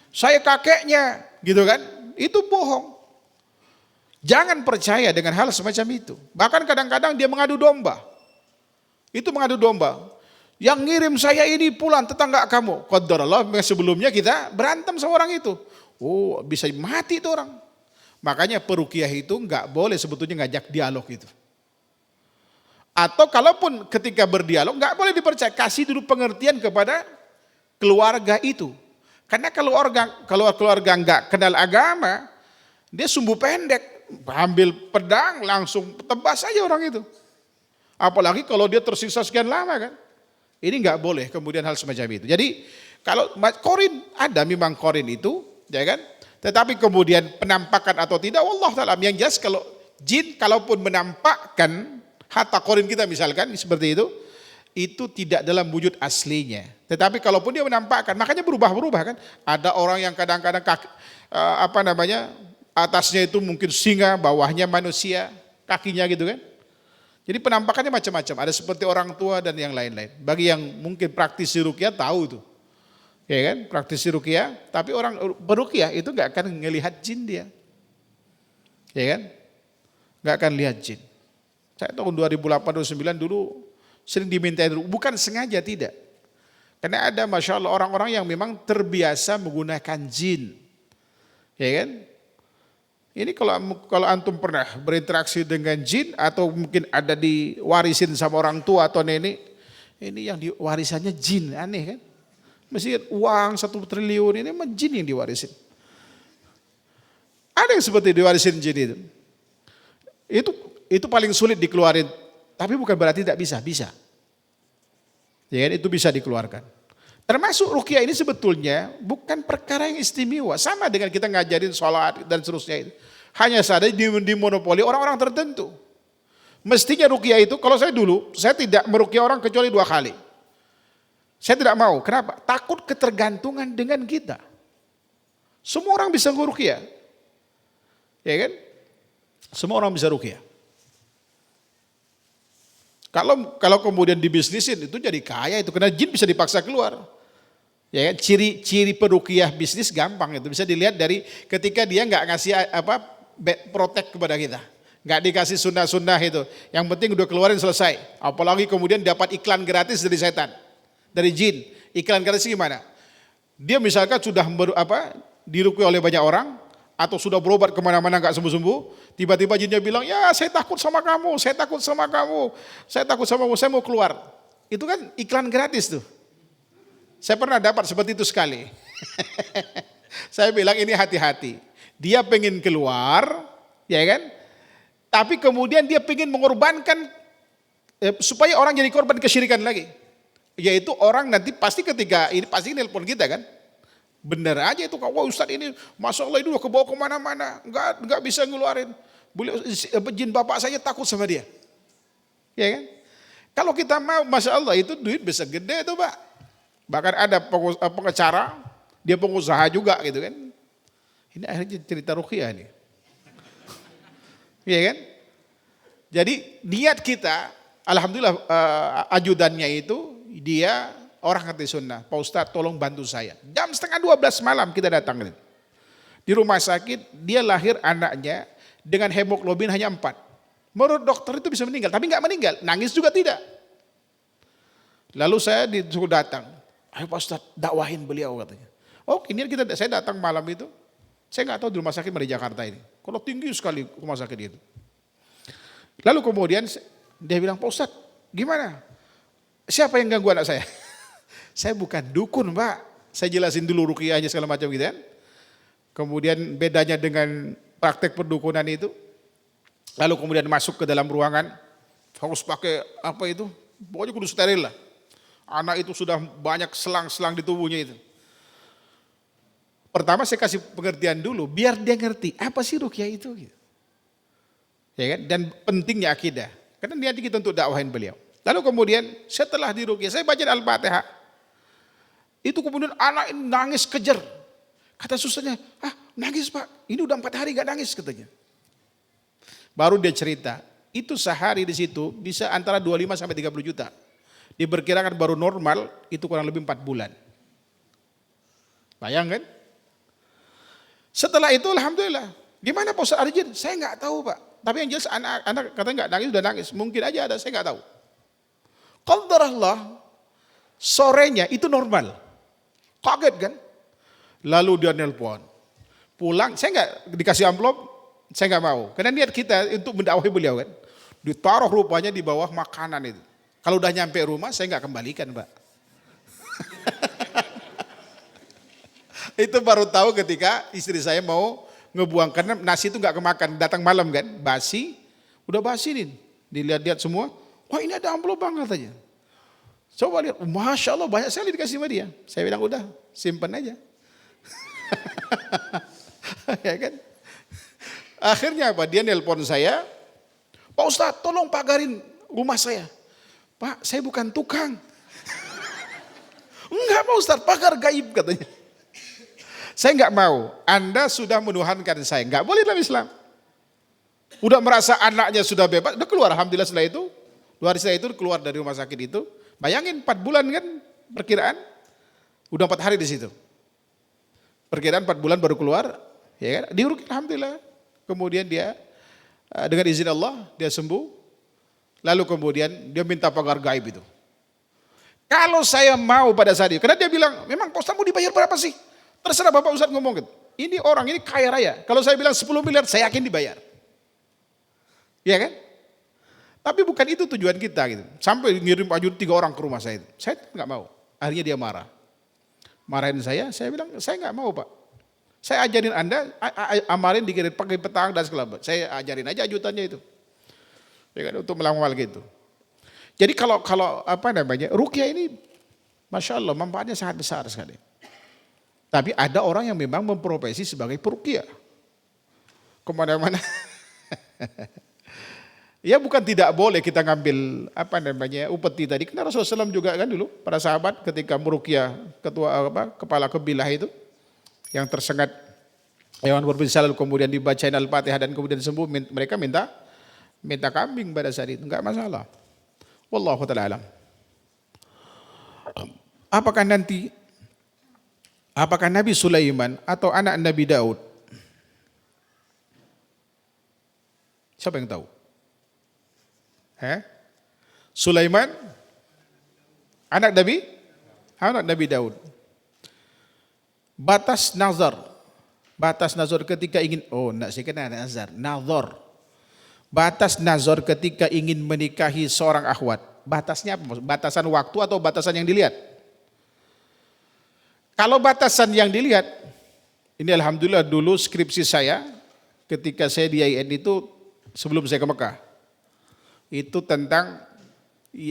saya kakeknya, gitu kan? Itu bohong. Jangan percaya dengan hal semacam itu. Bahkan kadang-kadang dia mengadu domba. Itu mengadu domba. Yang ngirim saya ini pulang tetangga kamu. Qadarullah sebelumnya kita berantem sama orang itu. Oh bisa mati itu orang. Makanya peruqyah itu nggak boleh sebetulnya ngajak dialog itu. Atau kalaupun ketika berdialog nggak boleh dipercaya. Kasih dulu pengertian kepada keluarga itu. Karena kalau keluarga nggak kenal agama, dia sumbu pendek, ambil pedang langsung tebas aja orang itu. Apalagi kalau dia tersiksa sekian lama kan. Ini nggak boleh kemudian hal semacam itu. Jadi kalau korin ada memang korin itu, ya kan? Tetapi kemudian penampakan atau tidak, wallah ta'ala. Yang jelas kalau jin kalaupun menampakkan hatta korin kita misalkan seperti itu tidak dalam wujud aslinya. Tetapi kalaupun dia menampakkan, makanya berubah-berubah kan. Ada orang yang kadang-kadang atasnya itu mungkin singa, bawahnya manusia, kakinya gitu kan. Jadi penampakannya macam-macam, ada seperti orang tua dan yang lain-lain. Bagi yang mungkin praktisi ruqyah tahu tuh. Ya kan, praktisi ruqyah, tapi orang beruqyah itu enggak akan ngelihat jin dia. Ya kan? Enggak akan lihat jin. Saya tahun 2008-2009 dulu sering dimintain, bukan sengaja tidak. Karena ada Masya Allah orang-orang yang memang terbiasa menggunakan jin. Ya kan? Ini kalau antum pernah berinteraksi dengan jin atau mungkin ada diwarisin sama orang tua atau nenek, ini yang diwarisannya jin, aneh kan? Mesti uang 1 triliun ini mah jin yang diwarisin. Ada yang seperti diwarisin jin itu. Itu paling sulit dikeluarin, tapi bukan berarti tidak bisa, bisa. Ya kan? Itu bisa dikeluarkan. Termasuk ruqyah ini sebetulnya bukan perkara yang istimewa. Sama dengan kita ngajarin sholat dan seterusnya itu. Hanya saja dimonopoli orang-orang tertentu. Mestinya ruqyah itu, kalau saya dulu, saya tidak meruqyah orang kecuali 2 kali. Saya tidak mau. Kenapa? Takut ketergantungan dengan kita. Semua orang bisa ruqyah. Ya kan? Semua orang bisa ruqyah. Kalau kemudian dibisnisin itu jadi kaya itu, karena jin bisa dipaksa keluar. Ya kan? Ciri peruqyah bisnis gampang itu bisa dilihat dari ketika dia nggak ngasih protek kepada kita, nggak dikasih sunnah-sunnah itu. Yang penting udah keluarin selesai. Apalagi kemudian dapat iklan gratis dari setan, dari jin. Iklan gratis gimana? Dia misalkan sudah diruqyah oleh banyak orang atau sudah berobat kemana-mana nggak sembuh-sembuh. Tiba-tiba jinnya bilang, ya saya takut sama kamu, saya takut sama kamu, saya takut sama kamu, saya mau keluar. Itu kan iklan gratis tuh. Saya pernah dapat seperti itu sekali. Saya bilang ini hati-hati. Dia pengen keluar, ya kan? Tapi kemudian dia pengen mengorbankan supaya orang jadi korban kesyirikan lagi. Yaitu orang nanti pasti ketika ini pasti nelpon kita kan. Bener aja itu, wah Ustadz ini Masya Allah itu udah kebawa kemana-mana, nggak bisa ngeluarin. Beliau, jin bapak saya takut sama dia. Ya kan? Kalau kita mau, Masya Allah itu duit bisa gede tuh Pak. Bahkan ada pengacara, dia pengusaha juga gitu kan. Ini akhirnya cerita ruqyah nih. Iya kan? Jadi niat kita, alhamdulillah ajudannya itu dia orang hati sunnah. Pak Ustadz tolong bantu saya. Jam 11:30 malam kita datang. Di rumah sakit dia lahir anaknya dengan hemoglobin hanya 4. Menurut dokter itu bisa meninggal, tapi nggak meninggal. Nangis juga tidak. Lalu saya disuruh datang. Ayo Pak Ustadz dakwahin beliau katanya. Oh ini saya datang malam itu. Saya nggak tahu di rumah sakit di Jakarta ini. Kalau tinggi sekali rumah sakit itu. Lalu kemudian dia bilang, Pak Ustadz gimana? Siapa yang ganggu anak saya? Saya bukan dukun Pak. Saya jelasin dulu ruqyahnya segala macam gitu kan. Kemudian bedanya dengan praktek perdukunan itu. Lalu kemudian masuk ke dalam ruangan. Harus pakai apa itu? Pokoknya kudu steril lah. Anak itu sudah banyak selang-selang di tubuhnya itu. Pertama saya kasih pengertian dulu. Biar dia ngerti apa sih ruqyah itu. Gitu. Ya kan? Dan pentingnya akidah. Karena niat kita untuk dakwahin beliau. Lalu kemudian setelah diruqyah saya baca Al-Fatihah. Itu kemudian anak ini nangis kejer. Kata susternya, nangis Pak, ini udah 4 hari gak nangis katanya. Baru dia cerita, itu sehari di situ bisa antara 25 sampai 30 juta. Diperkirakan baru normal itu kurang lebih 4 bulan. Bayangkan? Setelah itu alhamdulillah. Gimana Pak Ustadz Arjin? Saya gak tahu Pak. Tapi yang jelas anak katanya gak nangis, udah nangis. Mungkin aja ada, saya gak tahu. Qadarullah, sorenya itu normal. Kaget kan? Lalu dia nelpon. Pulang, saya nggak dikasih amplop, saya nggak mau. Karena niat kita untuk mendakwahi beliau kan. Ditaruh rupanya di bawah makanan itu. Kalau udah nyampe rumah, saya nggak kembalikan Pak. Itu baru tahu ketika istri saya mau ngebuang. Karena nasi itu nggak kemakan, datang malam kan. Basi, udah basi nih. Dilihat-lihat semua, wah ini ada amplop Bang katanya. Coba lihat, Masya Allah banyak sekali dikasih sama dia. Saya bilang udah simpen aja. Ya kan? Akhirnya apa? Dia nelpon saya, Pak Ustadz tolong pagarin rumah saya. Pak saya bukan tukang. Enggak Pak Ustadz, pagar gaib katanya. Saya enggak mau, Anda sudah menuhankan saya. Enggak boleh dalam Islam. Udah merasa anaknya sudah bebas, udah keluar. Alhamdulillah setelah itu, 2 hari setelah itu keluar dari rumah sakit itu. Bayangin 4 bulan kan perkiraan, udah 4 hari di situ. Perkiraan 4 bulan baru keluar, ya kan? Diruqyah alhamdulillah. Kemudian dia dengan izin Allah dia sembuh. Lalu kemudian dia minta pagar gaib itu. Kalau saya mau pada saat itu, karena dia bilang, memang Pak Ustadz mau dibayar berapa sih? Terserah Bapak Ustadz ngomong gitu. Ini orang ini kaya raya. Kalau saya bilang 10 miliar, saya yakin dibayar. Ya kan? Tapi bukan itu tujuan kita gitu. Sampai ngirim ajun 3 orang ke rumah saya itu. Saya nggak mau. Akhirnya dia marah. Marahin saya bilang saya nggak mau Pak. Saya ajarin Anda, amarin dikirim pakai petang dan segala macam. Saya ajarin aja ajutannya itu. Ya kan, untuk melakukan gitu. Jadi kalau apa namanya, ruqyah ini Masya Allah manfaatnya sangat besar sekali. Tapi ada orang yang memang memprofesi sebagai peruqyah. Kemana-mana. Ya bukan tidak boleh kita ngambil apa namanya upeti tadi. Karena Rasulullah SAW juga kan dulu para sahabat ketika meruqyah kepala kabilah itu yang tersengat hewan berbisa lalu kemudian dibacain Al-Fatihah dan kemudian sembuh, mereka minta kambing pada saat itu, enggak masalah. Wallahu ta'ala alam. Apakah Nabi Sulaiman atau anak Nabi Daud? Siapa yang tahu? Sulaiman anak Nabi Daud. Batas nazar ketika ingin nazar. Batas nazar ketika ingin menikahi seorang akhwat. Batasnya apa? Batasan waktu atau batasan yang dilihat? Kalau batasan yang dilihat, ini alhamdulillah dulu skripsi saya ketika saya di IAIN itu sebelum saya ke Mekah. Itu tentang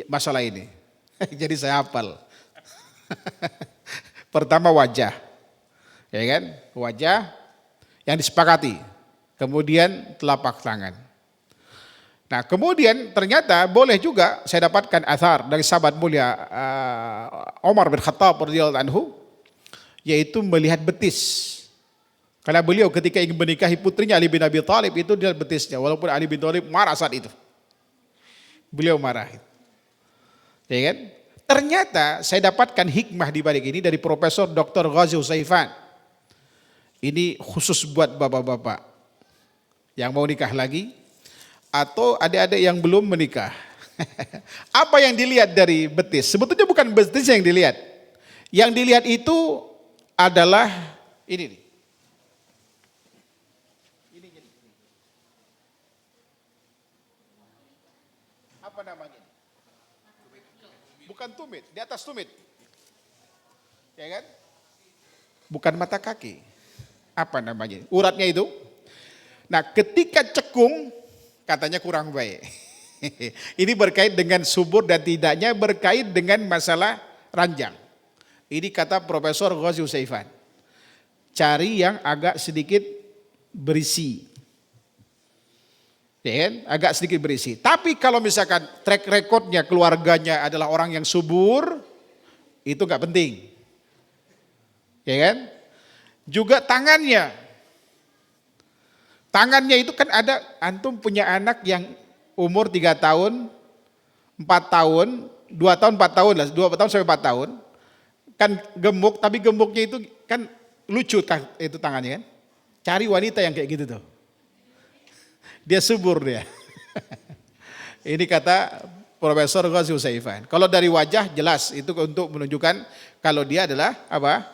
masalah ini. Jadi saya hafal. Pertama wajah, ya kan? Wajah yang disepakati. Kemudian telapak tangan. Nah kemudian ternyata boleh juga saya dapatkan athar dari sahabat mulia Umar bin Khattab radhiyallahu anhu, yaitu melihat betis. Karena beliau ketika ingin menikahi putrinya Ali bin Abi Thalib itu dilihat betisnya, walaupun Ali bin Thalib marah saat itu. Beliau marah. Ya kan? Ternyata saya dapatkan hikmah di balik ini dari Profesor Dr. Ghazi Husaifan. Ini khusus buat bapak-bapak yang mau nikah lagi atau adik-adik yang belum menikah. Apa yang dilihat dari betis? Sebetulnya bukan betis yang dilihat. Yang dilihat itu adalah ini nih. Apa namanya? Bukan tumit, di atas tumit. Ya kan? Bukan mata kaki. Apa namanya? Uratnya itu. Nah, ketika cekung katanya kurang baik. Ini berkait dengan subur dan tidaknya berkait dengan masalah ranjang. Ini kata Profesor Ghazi Husaifan. Cari yang agak sedikit berisi. Ya kan? Agak sedikit berisi. Tapi kalau misalkan track recordnya keluarganya adalah orang yang subur, itu nggak penting. Ya kan? Juga tangannya. Tangannya itu kan ada, antum punya anak yang umur 3 tahun, 4 tahun, 2 tahun, 4 tahun lah, 2 tahun sampai 4 tahun. Kan gemuk, tapi gemuknya itu kan lucu itu tangannya kan. Cari wanita yang kayak gitu tuh. Dia subur dia. Ini kata Profesor Ghazi Husaifan. Kalau dari wajah jelas itu untuk menunjukkan kalau dia adalah apa?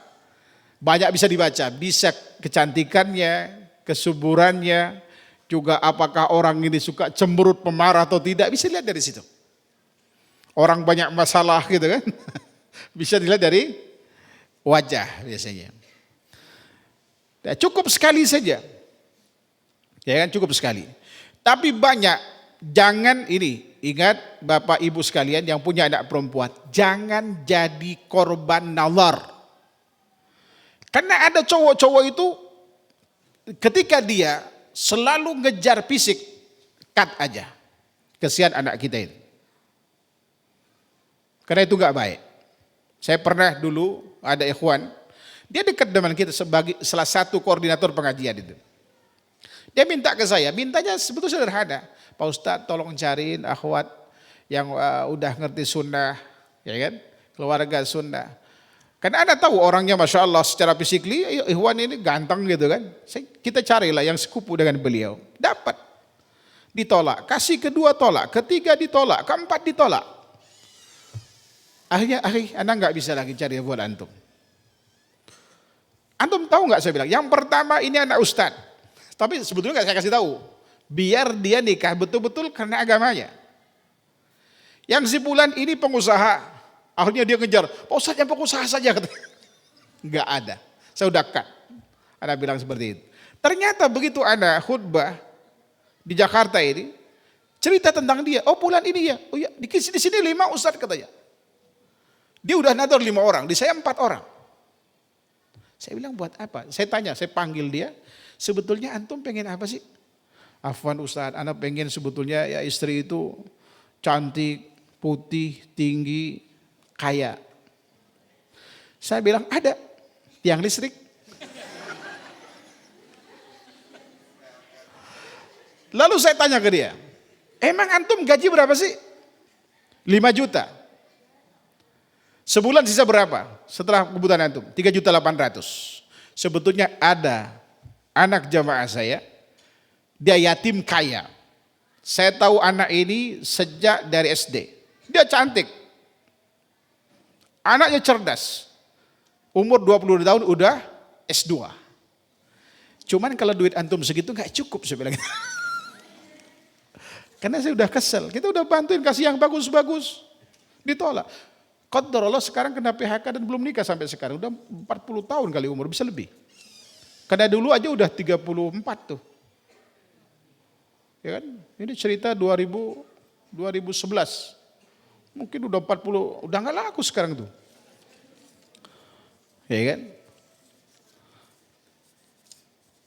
Banyak bisa dibaca, bisa kecantikannya, kesuburannya, juga apakah orang ini suka cemberut, pemarah atau tidak, bisa dilihat dari situ. Orang banyak masalah gitu kan. Bisa dilihat dari wajah biasanya. Nah, cukup sekali saja. Ya kan, cukup sekali. Tapi banyak, jangan ini, ingat Bapak Ibu sekalian yang punya anak perempuan, jangan jadi korban nazar. Karena ada cowok-cowok itu ketika dia selalu ngejar fisik, cut aja. Kesian anak kita ini. Karena itu gak baik. Saya pernah dulu ada ikhwan, dia dekat dengan kita sebagai salah satu koordinator pengajian itu. Dia minta ke saya, mintanya sebetulnya sederhana. Pak Ustadz tolong cariin akhwat yang udah ngerti sunnah, ya kan? Keluarga sunnah. Karena Anda tahu orangnya Masya Allah secara fisikly, ikhwan ini ganteng gitu kan. Kita carilah yang sekupu dengan beliau. Dapat. Ditolak. Kasih kedua tolak. Ketiga ditolak. Keempat ditolak. Akhirnya, Anda nggak bisa lagi cari buat antum. Antum tahu nggak saya bilang? Yang pertama ini anak ustadz. Tapi sebetulnya nggak saya kasih tahu. Biar dia nikah betul-betul karena agamanya. Yang si bulan ini pengusaha. Akhirnya dia ngejar, Pak Ustadz yang pengusaha saja. Nggak ada. Saya udah cut. Anda bilang seperti itu. Ternyata begitu Anda khutbah di Jakarta ini. Cerita tentang dia. Oh bulan ini ya. Oh ya, di sini 5 Ustadz katanya. Dia udah nador 5 orang. Di saya 4 orang. Saya bilang buat apa? Saya tanya, saya panggil dia. Sebetulnya antum pengen apa sih? Afwan Ustadz, Anda pengen sebetulnya ya istri itu cantik, putih, tinggi, kaya. Saya bilang ada tiang listrik. Lalu saya tanya ke dia, emang antum gaji berapa sih? 5 juta. Sebulan sisa berapa? Setelah kebutuhan antum, 3.800.000. Sebetulnya ada anak jamaah saya, dia yatim kaya. Saya tahu anak ini sejak dari SD. Dia cantik. Anaknya cerdas. Umur 22 tahun udah S2. Cuman kalau duit antum segitu gak cukup saya bilang. Karena saya udah kesel. Kita udah bantuin kasih yang bagus-bagus. Ditolak. Qadarullah sekarang kena PHK dan belum nikah sampai sekarang. Udah 40 tahun kali umur, bisa lebih. Karena dulu aja udah 34 tuh. Ya kan? Ini cerita 2011. Mungkin udah 40, udah nggak laku sekarang tuh. Ya kan?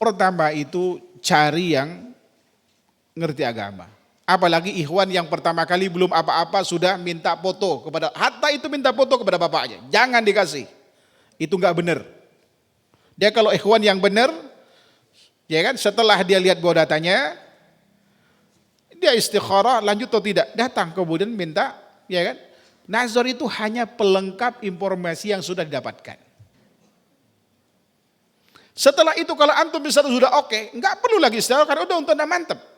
Pertama itu cari yang ngerti agama. Apalagi ikhwan yang pertama kali belum apa-apa sudah minta foto kepada, hatta itu minta foto kepada bapaknya. Jangan dikasih. Itu nggak benar. Dia kalau ikhwan yang benar, ya kan, setelah dia lihat biodatanya, dia istikharah lanjut atau tidak, datang kemudian minta, ya kan. Nazar itu hanya pelengkap informasi yang sudah didapatkan. Setelah itu kalau antum misalnya sudah oke, nggak perlu lagi istikharah karena udah untuk mantep.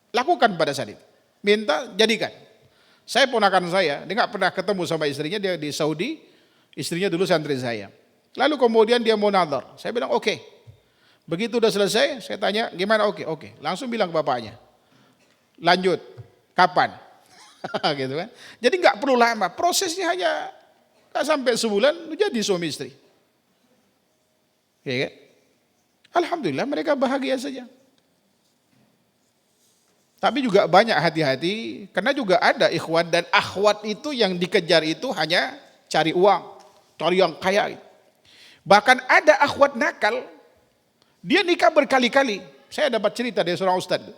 Lakukan pada saat itu. Minta, jadikan. Saya ponakan saya, dia nggak pernah ketemu sama istrinya, dia di Saudi, istrinya dulu santri saya. Lalu kemudian dia mau nazar. Saya bilang oke. Begitu udah selesai, saya tanya gimana, oke. Langsung bilang ke bapaknya. Lanjut, kapan? Gitu kan. Jadi nggak perlu lama, prosesnya hanya nggak sampai sebulan, jadi suami istri. Ya kan? Alhamdulillah mereka bahagia saja. Tapi juga banyak hati-hati, karena juga ada ikhwan dan akhwat itu yang dikejar itu hanya cari uang, cari yang kaya. Bahkan ada akhwat nakal, dia nikah berkali-kali. Saya dapat cerita dari seorang ustadz.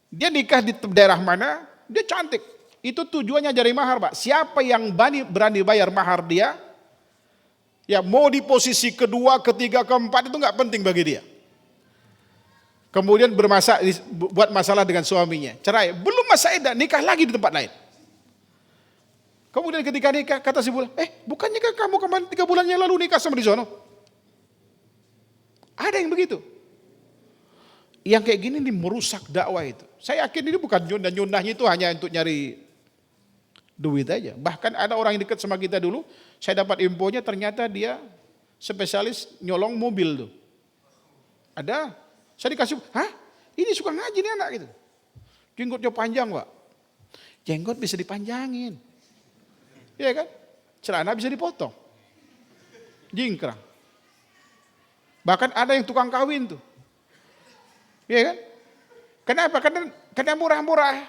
Dia nikah di daerah mana, dia cantik. Itu tujuannya cari mahar, Pak. Siapa yang berani bayar mahar dia, ya mau di posisi kedua, ketiga, keempat itu nggak penting bagi dia. Kemudian buat masalah dengan suaminya, cerai, belum masa iddah, nikah lagi di tempat lain. Kemudian ketika nikah, kata si bulan, bukannya kamu kemarin 3 bulan yang lalu nikah sama di sono? Ada yang begitu. Yang kayak gini nih merusak dakwah itu. Saya yakin ini bukan nyunah-nyunahnya itu hanya untuk nyari duit aja. Bahkan ada orang yang dekat sama kita dulu, saya dapat infonya ternyata dia spesialis nyolong mobil tuh. Ada. Saya dikasih, ini suka ngaji nih anak gitu. Jenggotnya panjang, Pak. Jenggot bisa dipanjangin. Iya kan? Celana bisa dipotong. Jingkrang. Bahkan ada yang tukang kawin tuh. Iya kan? Kenapa? Karena murah-murah.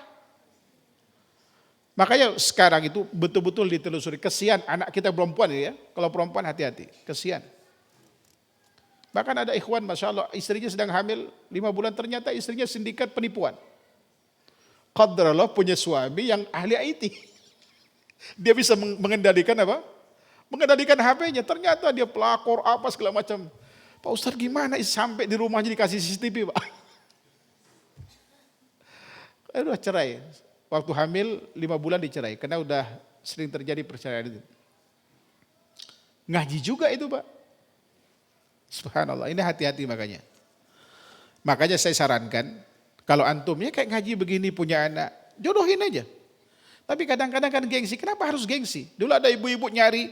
Makanya sekarang itu betul-betul ditelusuri. Kesian anak kita perempuan ya. Kalau perempuan hati-hati. Kesian. Bahkan ada ikhwan, Masya Allah, istrinya sedang hamil 5 bulan, ternyata istrinya sindikat penipuan. Qadrallah punya suami yang ahli IT. Dia bisa mengendalikan apa? Mengendalikan HP-nya. Ternyata dia pelakor apa segala macam. Pak Ustadz gimana sampai di rumahnya dikasih CCTV, Pak? Udah cerai. Waktu hamil 5 bulan dicerai. Karena udah sering terjadi perceraian itu. Ngaji juga itu, Pak. Subhanallah, ini hati-hati makanya. Makanya saya sarankan, kalau antum ya kayak ngaji begini punya anak, jodohin aja. Tapi kadang-kadang kan gengsi, kenapa harus gengsi? Dulu ada ibu-ibu nyari,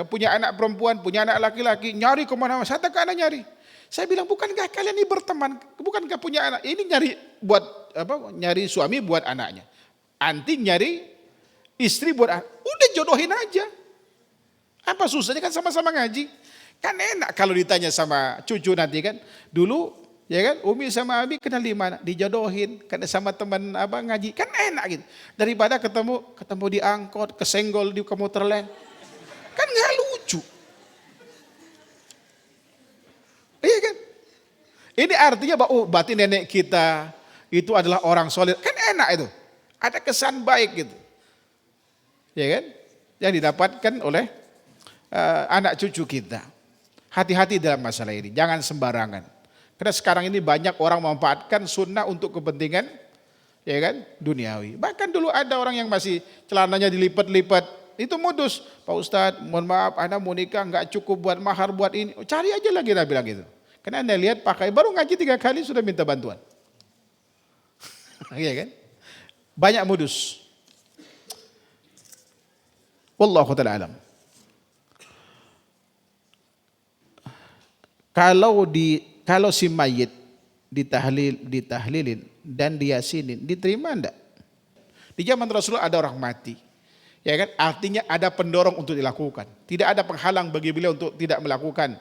punya anak perempuan, punya anak laki-laki, nyari kemana-mana, saya ke anak nyari. Saya bilang, bukankah kalian ini berteman, bukankah punya anak, ini nyari buat apa? Nyari suami buat anaknya. Anti nyari istri buat anak, udah jodohin aja. Apa susahnya, kan sama-sama ngaji. Kan enak kalau ditanya sama cucu nanti kan. Dulu ya kan Umi sama Abi kenal di mana? Dijodohin karena sama teman apa ngaji. Kan enak gitu. Daripada ketemu di angkot, kesenggol di komuter lain. Kan nggak lucu. Iya kan? Ini artinya bahwa berarti nenek kita itu adalah orang solid. Kan enak itu. Ada kesan baik gitu. Ya kan? Yang didapatkan oleh anak cucu kita. Hati-hati dalam masalah ini, jangan sembarangan. Karena sekarang ini banyak orang memanfaatkan sunnah untuk kepentingan, ya kan, duniawi. Bahkan dulu ada orang yang masih celananya dilipat-lipat, itu modus. Pak Ustadz, mohon maaf, Anda mau nikah nggak cukup buat mahar buat ini, cari aja lagi, Anda bilang gitu. Karena Anda lihat pakai baru ngaji 3 kali sudah minta bantuan, ya kan? Banyak modus. Wallahu ta'ala alam. Kalau si mayit ditahlilin dan diyasinin, diterima enggak? Di zaman Rasulullah ada orang mati. Ya kan? Artinya ada pendorong untuk dilakukan. Tidak ada penghalang bagi beliau untuk tidak melakukan.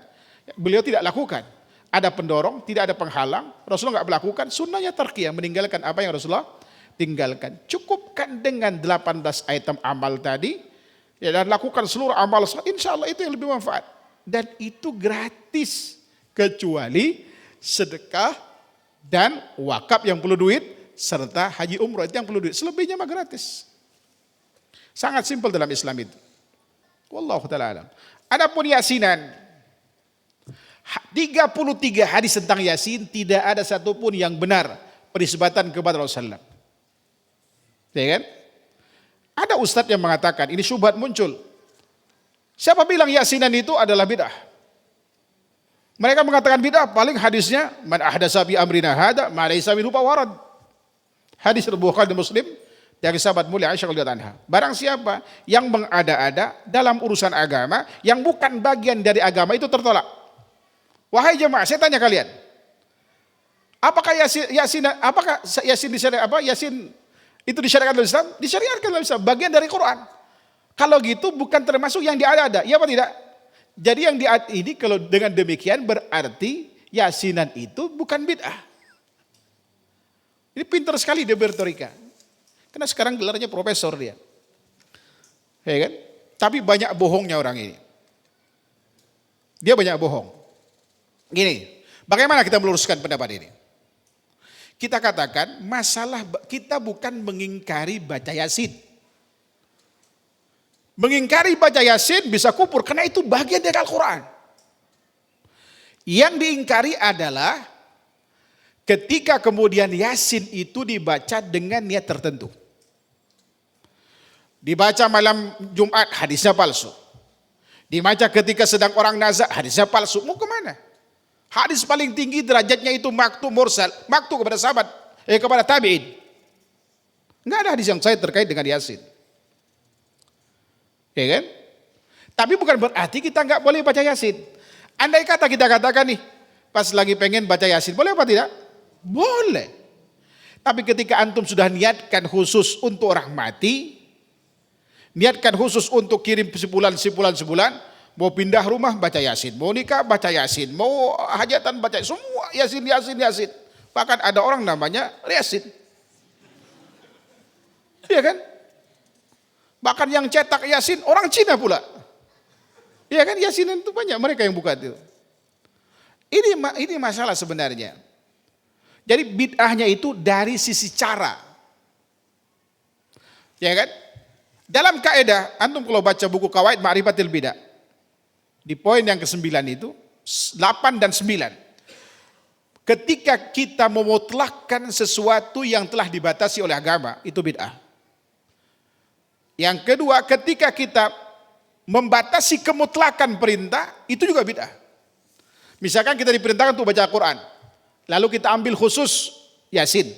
Beliau tidak lakukan. Ada pendorong, tidak ada penghalang. Rasulullah enggak melakukan, sunnahnya tarkiyah, meninggalkan apa yang Rasulullah tinggalkan. Cukupkan dengan 18 item amal tadi, ya, dan lakukan seluruh amal, insya Allah itu yang lebih manfaat. Dan itu gratis, kecuali sedekah dan wakaf yang perlu duit, serta haji umroh itu yang perlu duit. Selebihnya mah gratis. Sangat simpel dalam Islam itu. Wallahu ta'ala alam. Adapun yasinan, 33 hadis tentang yasin tidak ada satupun yang benar penisbatan kepada Rasulullah. Ya kan? Ada ustadz yang mengatakan, ini syubhat muncul. Siapa bilang yasinan itu adalah bid'ah? Mereka mengatakan bid'ah, paling hadisnya man ahdatsa bi amrina hada ma laysa minhu fawarad. Hadis Bukhari dan Muslim dari sahabat mulia Aisyah radhiyallahu anha. Barang siapa yang mengada-ada dalam urusan agama yang bukan bagian dari agama itu tertolak. Wahai jemaah, saya tanya kalian. Apakah yasin disyariatkan, yasin itu disyariatkan dalam Islam? Disyariatkan dalam Islam, bagian dari Quran. Kalau gitu bukan termasuk yang diada-ada, ya apa tidak? Jadi yang ini kalau dengan demikian berarti yasinan itu bukan bid'ah. Ini pintar sekali dia berretorika. Karena sekarang gelarnya profesor dia. Ya kan? Tapi banyak bohongnya orang ini. Dia banyak bohong. Gini, bagaimana kita meluruskan pendapat ini? Kita katakan masalah kita bukan mengingkari baca yasin. Mengingkari baca yasin bisa kufur karena itu bagian dari Al-Quran. Yang diingkari adalah ketika kemudian yasin itu dibaca dengan niat tertentu. Dibaca malam Jumat, hadisnya palsu. Dibaca ketika sedang orang nazak, hadisnya palsu. Mau kemana? Hadis paling tinggi derajatnya itu maktu mursal, maktu kepada sahabat, kepada tabi'in. Enggak ada hadis yang saya terkait dengan yasin. Ya kan? Tapi bukan berarti kita enggak boleh baca yasin. Andai kata kita katakan nih, pas lagi pengen baca yasin, boleh apa tidak? Boleh. Tapi ketika antum sudah niatkan khusus untuk orang mati, niatkan khusus untuk kirim sebulan, mau pindah rumah baca yasin, mau nikah baca yasin, mau hajatan baca yasin, semua yasin. Bahkan ada orang namanya yasin. Iya kan? Bahkan yang cetak yasin orang Cina pula. Iya kan, yasinan itu banyak mereka yang buka itu. Ini masalah sebenarnya. Jadi bid'ahnya itu dari sisi cara. Ya kan? Dalam kaidah, antum kalau baca buku Qawaid Ma'rifatil Bid'ah, di poin yang ke-9 itu, 8 dan 9. Ketika kita memutlakkan sesuatu yang telah dibatasi oleh agama, itu bid'ah. Yang kedua, ketika kita membatasi kemutlakan perintah, itu juga bid'ah. Misalkan kita diperintahkan untuk baca Al-Quran, lalu kita ambil khusus yasin,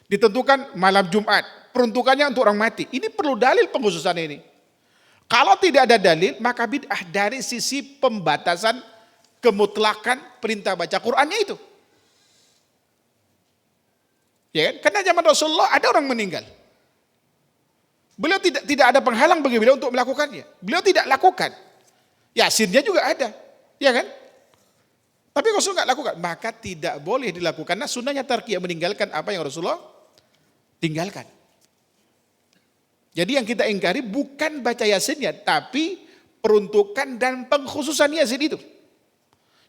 ditentukan malam Jumat, peruntukannya untuk orang mati. Ini perlu dalil pengkhususan ini. Kalau tidak ada dalil, maka bid'ah dari sisi pembatasan kemutlakan perintah baca Qur'annya itu. Ya kan? Karena zaman Rasulullah ada orang meninggal. Beliau tidak ada penghalang bagi beliau untuk melakukannya. Beliau tidak lakukan. Yasinnya juga ada. Ya kan? Tapi Rasul nggak lakukan. Maka tidak boleh dilakukan. Nah sunnahnya tarkiyah, meninggalkan apa yang Rasulullah tinggalkan. Jadi yang kita ingkari bukan baca yasinnya, tapi peruntukan dan pengkhususan yasin itu.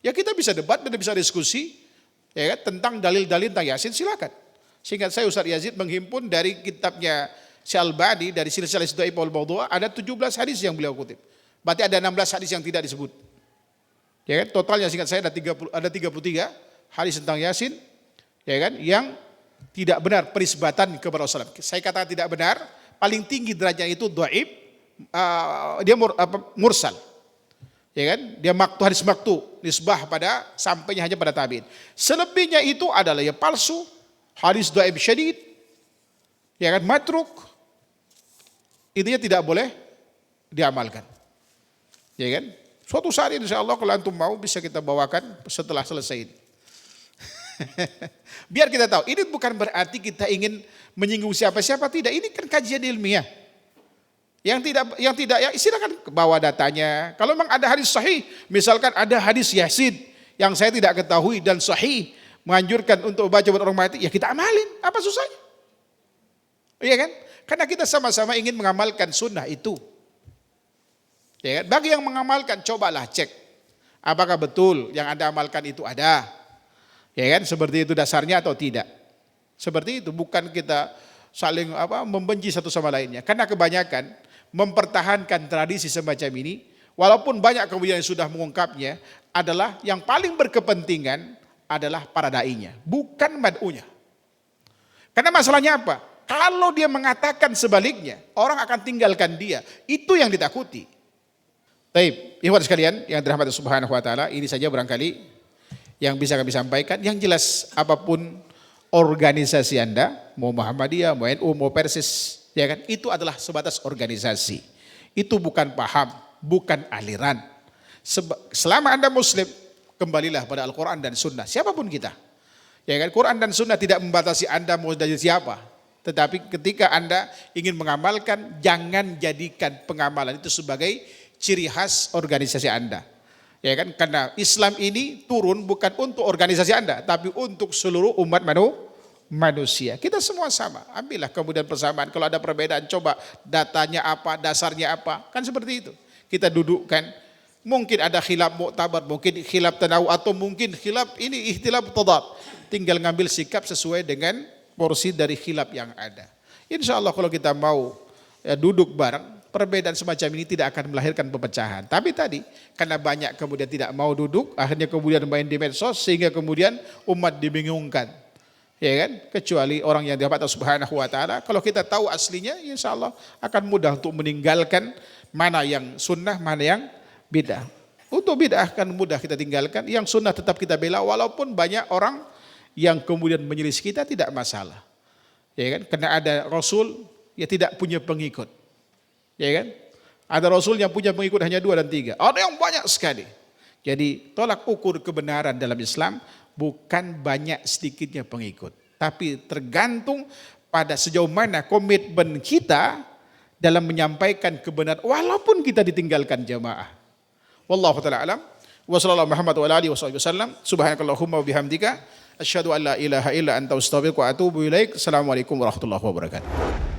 Ya kita bisa debat dan bisa diskusi ya kan, tentang dalil-dalil tentang yasin, silakan. Seingat saya Ustaz Yazid menghimpun dari kitabnya Syalbani dari Silsilah Dhaifah wal Mawdhu'ah ada 17 hadis yang beliau kutip. Berarti ada 16 hadis yang tidak disebut. Ya kan? Totalnya seingat saya ada 33 hadis tentang yasin ya kan, yang tidak benar penisbatan kepada Rasulullah. Saya katakan tidak benar. Paling tinggi derajatnya itu dhaif, dia mursal. Ya kan? Dia hadis maktu, nisbah pada sampainya hanya pada tabi'in. Selebihnya itu adalah ya palsu, hadis dhaif syadid. Ya kan? Matruk. Intinya tidak boleh diamalkan. Ya kan? Suatu saat insyaallah kalau antum mau bisa kita bawakan setelah selesai ini. Biar kita tahu, ini bukan berarti kita ingin menyinggung siapa-siapa, tidak. Ini kan kajian ilmiah. Yang tidak ya silakan bawa datanya. Kalau memang ada hadis sahih, misalkan ada hadis yasin yang saya tidak ketahui dan sahih menganjurkan untuk baca buat orang mati, ya kita amalin. Apa susahnya? Iya kan? Karena kita sama-sama ingin mengamalkan sunnah itu. Ya kan? Bagi yang mengamalkan, cobalah cek. Apakah betul yang Anda amalkan itu ada? Ya kan? Seperti itu dasarnya atau tidak? Seperti itu, bukan kita saling membenci satu sama lainnya. Karena kebanyakan mempertahankan tradisi semacam ini, walaupun banyak kemudian yang sudah mengungkapnya, adalah yang paling berkepentingan adalah para dai-nya, bukan mad'unya. Karena masalahnya apa? Kalau dia mengatakan sebaliknya, orang akan tinggalkan dia. Itu yang ditakuti. Baik, ikhwan sekalian yang dirahmati Subhanahu wa taala, ini saja barangkali yang bisa kami sampaikan. Yang jelas apapun organisasi Anda, mau Muhammadiyah, mau NU, mau Persis, ya kan? Itu adalah sebatas organisasi. Itu bukan paham, bukan aliran. Selama Anda Muslim, kembalilah pada Al-Quran dan Sunnah. Siapapun kita, ya kan? Quran dan Sunnah tidak membatasi Anda mau dari siapa. Tetapi ketika Anda ingin mengamalkan, jangan jadikan pengamalan itu sebagai ciri khas organisasi Anda. Ya kan? Karena Islam ini turun bukan untuk organisasi Anda, tapi untuk seluruh umat manusia. Kita semua sama. Ambillah kemudian persamaan. Kalau ada perbedaan, coba datanya apa, dasarnya apa. Kan seperti itu. Kita dudukkan. Mungkin ada khilaf mu'tabar, mungkin khilaf tanawu, atau mungkin khilaf ini ikhtilaf tadad. Tinggal ngambil sikap sesuai dengan porsi dari khilaf yang ada. Insya Allah kalau kita mau duduk bareng, perbedaan semacam ini tidak akan melahirkan perpecahan. Tapi tadi, karena banyak kemudian tidak mau duduk, akhirnya kemudian main di medsos, sehingga kemudian umat dibingungkan. Ya kan? Kecuali orang yang dirahmati Allah Subhanahu wa taala, kalau kita tahu aslinya, insya Allah akan mudah untuk meninggalkan mana yang sunnah, mana yang bid'ah. Untuk bid'ah akan mudah kita tinggalkan, yang sunnah tetap kita bela, walaupun banyak orang yang kemudian menyelisih kita, tidak masalah. Ya kan? Karena ada Rasul yang tidak punya pengikut. Ya kan? Ada Rasul yang punya pengikut hanya 2 dan 3. Ada yang banyak sekali. Jadi tolak ukur kebenaran dalam Islam bukan banyak sedikitnya pengikut. Tapi tergantung pada sejauh mana komitmen kita dalam menyampaikan kebenaran walaupun kita ditinggalkan jamaah. Wallahu ta'ala alam. Wa sallallahu Muhammad wa alihi wasallam. Subhanakallahumma wa bihamdika asyhadu an la ilaha illa anta astaghfiruka wa atubu ilaik. Assalamualaikum warahmatullahi wabarakatuh.